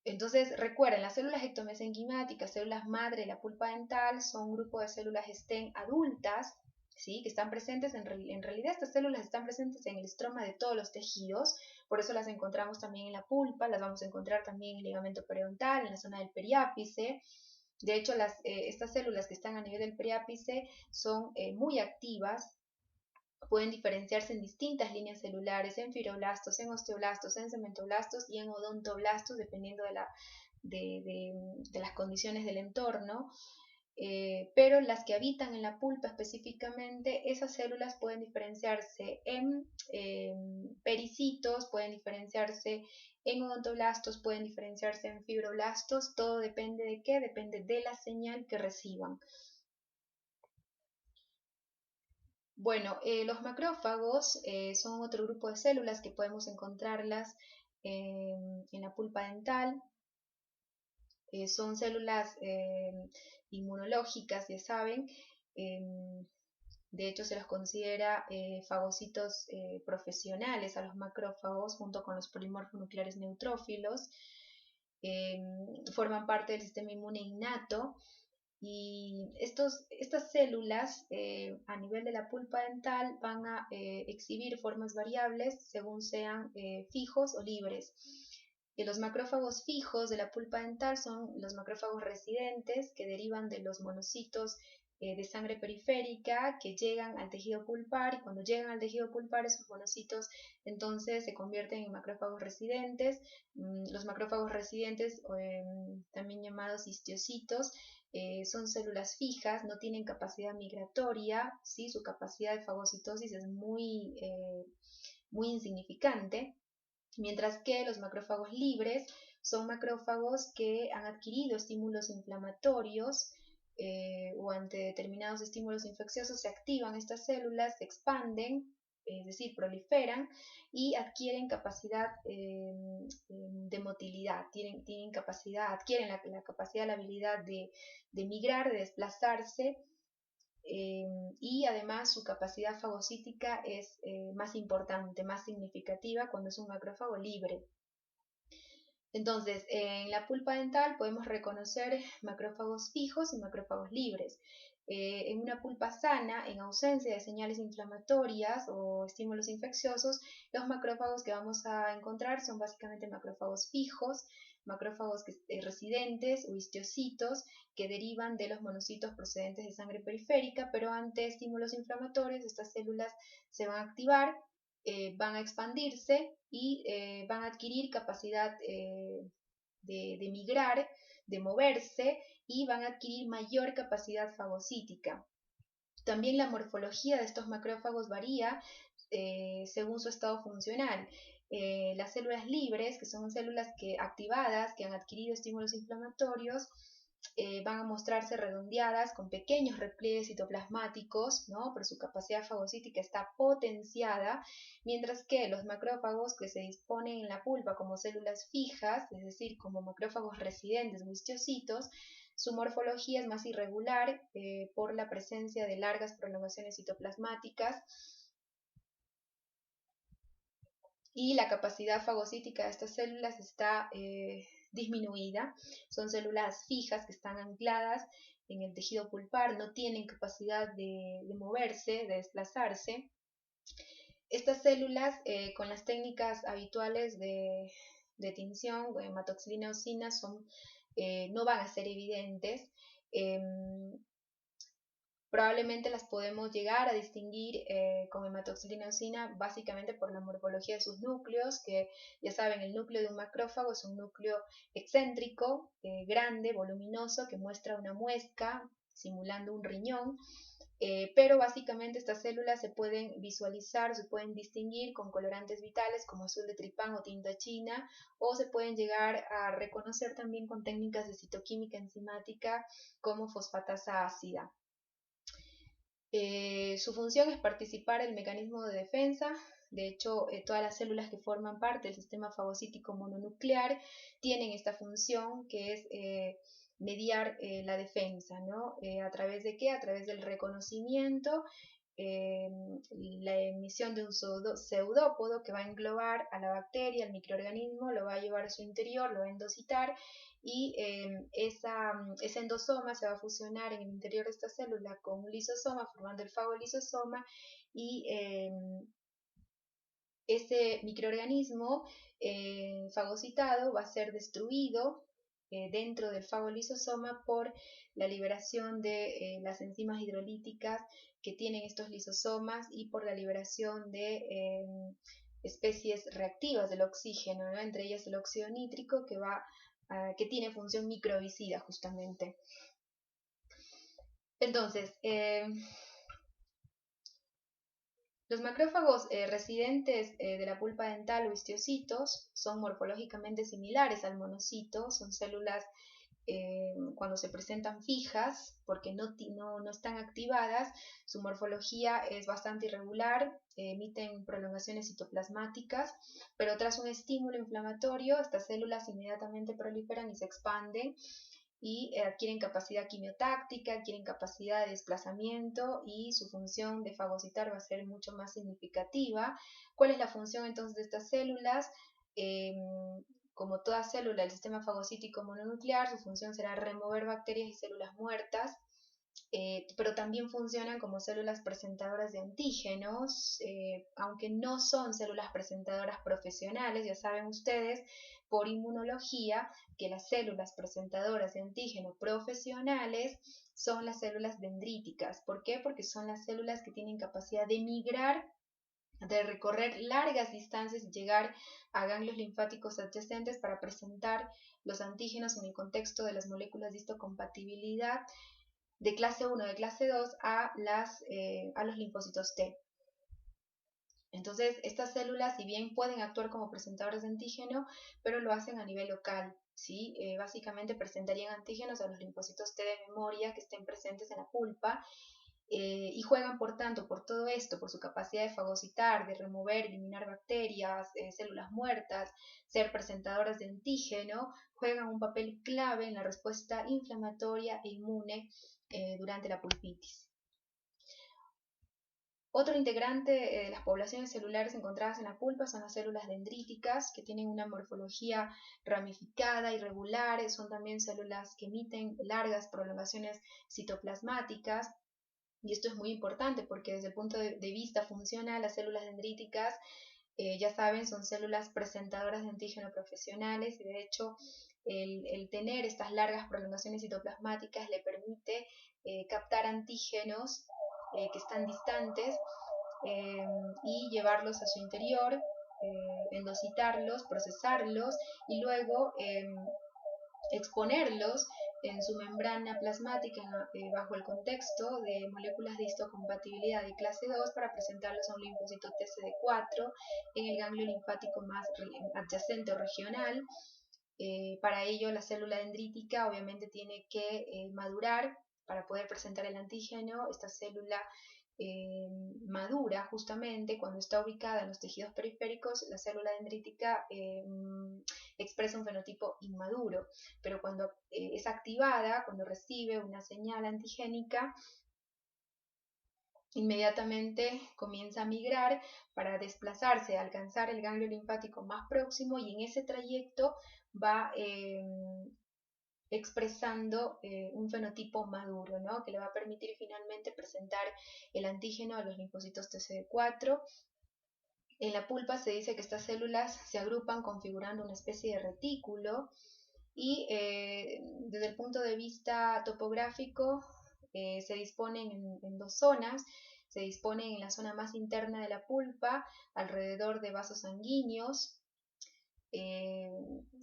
Entonces, recuerden, las células ectomesenquimáticas, células madre de la pulpa dental, son un grupo de células STEM adultas, ¿sí? Que están presentes, en realidad estas células están presentes en el estroma de todos los tejidos, por eso las encontramos también en la pulpa, las vamos a encontrar también en el ligamento periodontal, en la zona del periápice. De hecho, estas células que están a nivel del periápice son muy activas, pueden diferenciarse en distintas líneas celulares, en fibroblastos, en osteoblastos, en cementoblastos y en odontoblastos, dependiendo de las condiciones del entorno. Pero las que habitan en la pulpa específicamente, esas células pueden diferenciarse en pericitos, pueden diferenciarse en odontoblastos, pueden diferenciarse en fibroblastos, todo depende de qué, depende de la señal que reciban. Bueno, los macrófagos son otro grupo de células que podemos encontrarlas en la pulpa dental. Son células inmunológicas, ya saben. De hecho, se los considera fagocitos profesionales a los macrófagos, junto con los polimorfonucleares neutrófilos. Forman parte del sistema inmune innato. Y estas células a nivel de la pulpa dental van a exhibir formas variables según sean fijos o libres. Los macrófagos fijos de la pulpa dental son los macrófagos residentes que derivan de los monocitos de sangre periférica que llegan al tejido pulpar, y cuando llegan al tejido pulpar esos monocitos entonces se convierten en macrófagos residentes. Los macrófagos residentes, también llamados histiocitos, son células fijas, no tienen capacidad migratoria, ¿sí? Su capacidad de fagocitosis es muy insignificante, mientras que los macrófagos libres son macrófagos que han adquirido estímulos inflamatorios o ante determinados estímulos infecciosos se activan estas células, se expanden, es decir, proliferan y adquieren capacidad de motilidad, tienen capacidad, adquieren la capacidad, la habilidad de migrar, de desplazarse, y además su capacidad fagocítica es más importante, más significativa cuando es un macrófago libre. Entonces, en la pulpa dental podemos reconocer macrófagos fijos y macrófagos libres. En una pulpa sana, en ausencia de señales inflamatorias o estímulos infecciosos, los macrófagos que vamos a encontrar son básicamente macrófagos fijos, macrófagos residentes o histiocitos que derivan de los monocitos procedentes de sangre periférica, pero ante estímulos inflamatorios estas células se van a activar, van a expandirse y van a adquirir capacidad de migrar, de moverse y van a adquirir mayor capacidad fagocítica. También la morfología de estos macrófagos varía según su estado funcional. Las células libres, que son células activadas, que han adquirido estímulos inflamatorios, van a mostrarse redondeadas con pequeños repliegues citoplasmáticos, ¿no? Pero su capacidad fagocítica está potenciada, mientras que los macrófagos que se disponen en la pulpa como células fijas, es decir, como macrófagos residentes o histiocitos, su morfología es más irregular por la presencia de largas prolongaciones citoplasmáticas y la capacidad fagocítica de estas células está disminuida. Son células fijas que están ancladas en el tejido pulpar, no tienen capacidad de moverse, de desplazarse. Estas células, con las técnicas habituales de tinción, hematoxilina eosina, no van a ser evidentes. Probablemente las podemos llegar a distinguir con hematoxilina eosina básicamente por la morfología de sus núcleos, que ya saben, el núcleo de un macrófago es un núcleo excéntrico, grande, voluminoso, que muestra una muesca simulando un riñón, pero básicamente estas células se pueden visualizar, se pueden distinguir con colorantes vitales como azul de tripán o tinta china, o se pueden llegar a reconocer también con técnicas de citoquímica enzimática como fosfatasa ácida. Su función es participar en el mecanismo de defensa De hecho, todas las células que forman parte del sistema fagocítico mononuclear tienen esta función que es mediar la defensa, ¿no? ¿A través de qué? A través del reconocimiento, la emisión de un pseudópodo que va a englobar a la bacteria, al microorganismo, lo va a llevar a su interior, lo va a endocitar y ese endosoma se va a fusionar en el interior de esta célula con un lisosoma, formando el fagolisosoma, y ese microorganismo fagocitado va a ser destruido dentro del fagolisosoma por la liberación de las enzimas hidrolíticas que tienen estos lisosomas y por la liberación de especies reactivas del oxígeno, ¿no? Entre ellas el óxido nítrico que tiene función microbicida justamente. Entonces, los macrófagos residentes de la pulpa dental o histiocitos son morfológicamente similares al monocito, son células cuando se presentan fijas, porque no están activadas, su morfología es bastante irregular, emiten prolongaciones citoplasmáticas, pero tras un estímulo inflamatorio, estas células inmediatamente proliferan y se expanden y adquieren capacidad quimiotáctica, adquieren capacidad de desplazamiento y su función de fagocitar va a ser mucho más significativa. ¿Cuál es la función entonces de estas células? Como toda célula del sistema fagocítico mononuclear, su función será remover bacterias y células muertas, pero también funcionan como células presentadoras de antígenos, aunque no son células presentadoras profesionales, ya saben ustedes, por inmunología, que las células presentadoras de antígeno profesionales son las células dendríticas. ¿Por qué? Porque son las células que tienen capacidad de migrar, de recorrer largas distancias y llegar a ganglios linfáticos adyacentes para presentar los antígenos en el contexto de las moléculas de histocompatibilidad de clase 1, de clase 2 a los linfocitos T. Entonces, estas células, si bien pueden actuar como presentadores de antígeno, pero lo hacen a nivel local, ¿sí? Básicamente presentarían antígenos a los linfocitos T de memoria que estén presentes en la pulpa, y juegan, por tanto, por todo esto, por su capacidad de fagocitar, de remover, eliminar bacterias, células muertas, ser presentadoras de antígeno, juegan un papel clave en la respuesta inflamatoria e inmune durante la pulpitis. Otro integrante de las poblaciones celulares encontradas en la pulpa son las células dendríticas, que tienen una morfología ramificada, irregular, son también células que emiten largas prolongaciones citoplasmáticas, y esto es muy importante porque desde el punto de vista funcional, las células dendríticas, ya saben, son células presentadoras de antígeno profesionales, y de hecho el tener estas largas prolongaciones citoplasmáticas le permite captar antígenos que están distantes y llevarlos a su interior, endocitarlos, procesarlos y luego exponerlos en su membrana plasmática bajo el contexto de moléculas de histocompatibilidad de clase 2 para presentarlos a un linfocito TCD4 en el ganglio linfático más adyacente o regional. Para ello, la célula dendrítica obviamente tiene que madurar para poder presentar el antígeno. Esta célula madura justamente cuando está ubicada en los tejidos periféricos. La célula dendrítica expresa un fenotipo inmaduro, pero cuando es activada, cuando recibe una señal antigénica, inmediatamente comienza a migrar para desplazarse, alcanzar el ganglio linfático más próximo, y en ese trayecto va expresando un fenotipo maduro, ¿no? Que le va a permitir finalmente presentar el antígeno a los linfocitos TCD4. En la pulpa se dice que estas células se agrupan configurando una especie de retículo, y desde el punto de vista topográfico se disponen en dos zonas. Se disponen en la zona más interna de la pulpa, alrededor de vasos sanguíneos,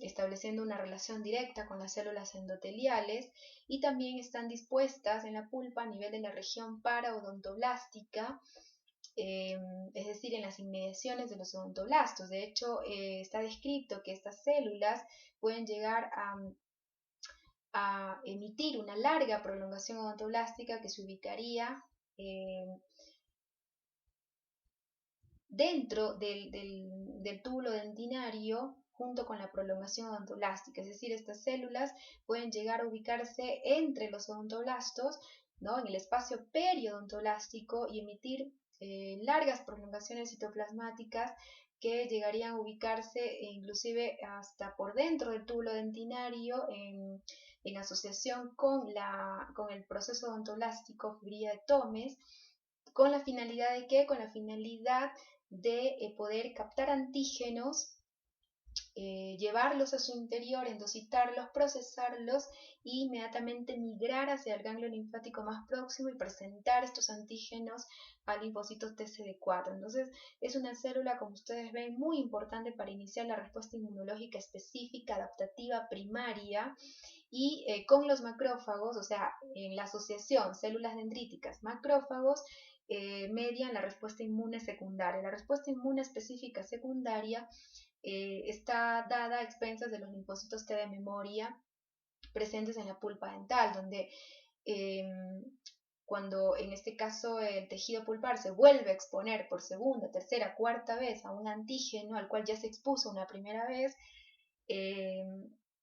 estableciendo una relación directa con las células endoteliales, y también están dispuestas en la pulpa a nivel de la región paraodontoblástica, es decir, en las inmediaciones de los odontoblastos. De hecho, está descrito que estas células pueden llegar a emitir una larga prolongación odontoblástica que se ubicaría dentro del túbulo dentinario junto con la prolongación odontoblástica, es decir, estas células pueden llegar a ubicarse entre los odontoblastos, ¿no?, en el espacio periodontoblástico y emitir largas prolongaciones citoplasmáticas que llegarían a ubicarse inclusive hasta por dentro del túbulo dentinario en asociación con el proceso odontoblástico fibrilla de Thomes, con la finalidad de ¿qué? Con la finalidad de poder captar antígenos, llevarlos a su interior, endocitarlos, procesarlos e inmediatamente migrar hacia el ganglio linfático más próximo y presentar estos antígenos al linfocitos TCD4. Entonces es una célula, como ustedes ven, muy importante para iniciar la respuesta inmunológica específica, adaptativa, primaria, y con los macrófagos, o sea, en la asociación células dendríticas, macrófagos, median la respuesta inmune secundaria. La respuesta inmune específica secundaria está dada a expensas de los linfocitos T de memoria presentes en la pulpa dental, donde cuando en este caso el tejido pulpar se vuelve a exponer por segunda, tercera, cuarta vez a un antígeno al cual ya se expuso una primera vez,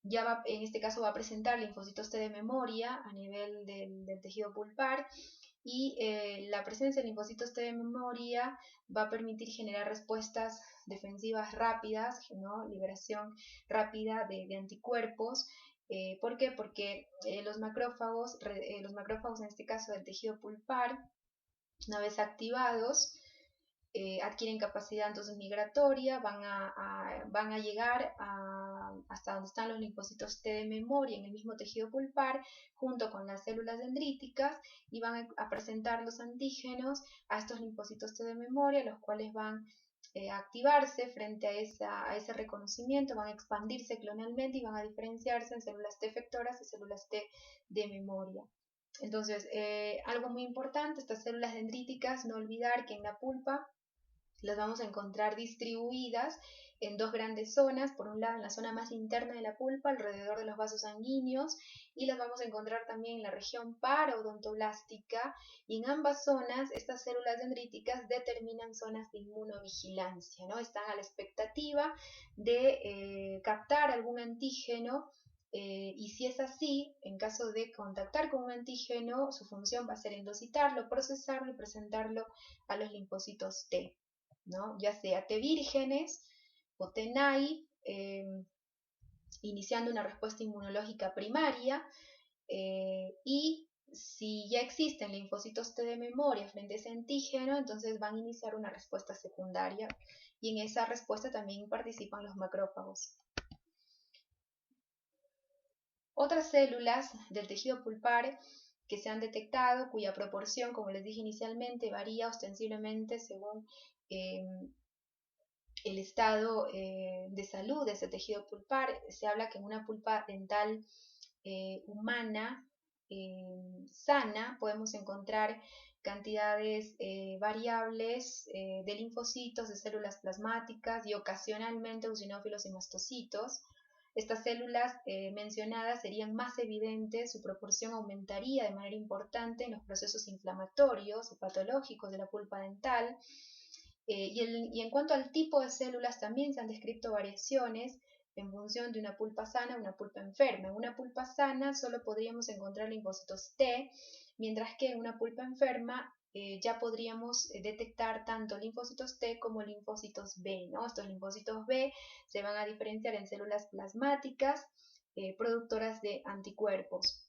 ya va, en este caso va a presentar linfocitos T de memoria a nivel del tejido pulpar, y la presencia de linfocitos T de memoria va a permitir generar respuestas defensivas rápidas, ¿no?, liberación rápida de anticuerpos. ¿Por qué? Porque los macrófagos en este caso del tejido pulpar, una vez activados, adquieren capacidad entonces migratoria, van a llegar hasta donde están los linfocitos T de memoria en el mismo tejido pulpar junto con las células dendríticas, y van a presentar los antígenos a estos linfocitos T de memoria, los cuales van a activarse frente a ese reconocimiento, van a expandirse clonalmente y van a diferenciarse en células T efectoras y células T de memoria. Entonces, algo muy importante, estas células dendríticas, no olvidar que en la pulpa las vamos a encontrar distribuidas en dos grandes zonas, por un lado en la zona más interna de la pulpa, alrededor de los vasos sanguíneos, y las vamos a encontrar también en la región paraodontoblástica, y en ambas zonas estas células dendríticas determinan zonas de inmunovigilancia, ¿no? Están a la expectativa de captar algún antígeno, y si es así, en caso de contactar con un antígeno, su función va a ser endocitarlo, procesarlo y presentarlo a los linfocitos T, ¿no?, ya sea T vírgenes o T naive, iniciando una respuesta inmunológica primaria, y si ya existen linfocitos T de memoria frente a ese antígeno, entonces van a iniciar una respuesta secundaria, y en esa respuesta también participan los macrófagos. Otras células del tejido pulpar que se han detectado, cuya proporción, como les dije inicialmente, varía ostensiblemente según el estado de salud de ese tejido pulpar. Se habla que en una pulpa dental humana sana podemos encontrar cantidades variables de linfocitos, de células plasmáticas y ocasionalmente eosinófilos y mastocitos. Estas células mencionadas serían más evidentes, su proporción aumentaría de manera importante en los procesos inflamatorios o patológicos de la pulpa dental. Y en cuanto al tipo de células, también se han descrito variaciones en función de una pulpa sana o una pulpa enferma. En una pulpa sana solo podríamos encontrar linfocitos T, mientras que en una pulpa enferma ya podríamos detectar tanto linfocitos T como linfocitos B, ¿no? Estos linfocitos B se van a diferenciar en células plasmáticas, productoras de anticuerpos.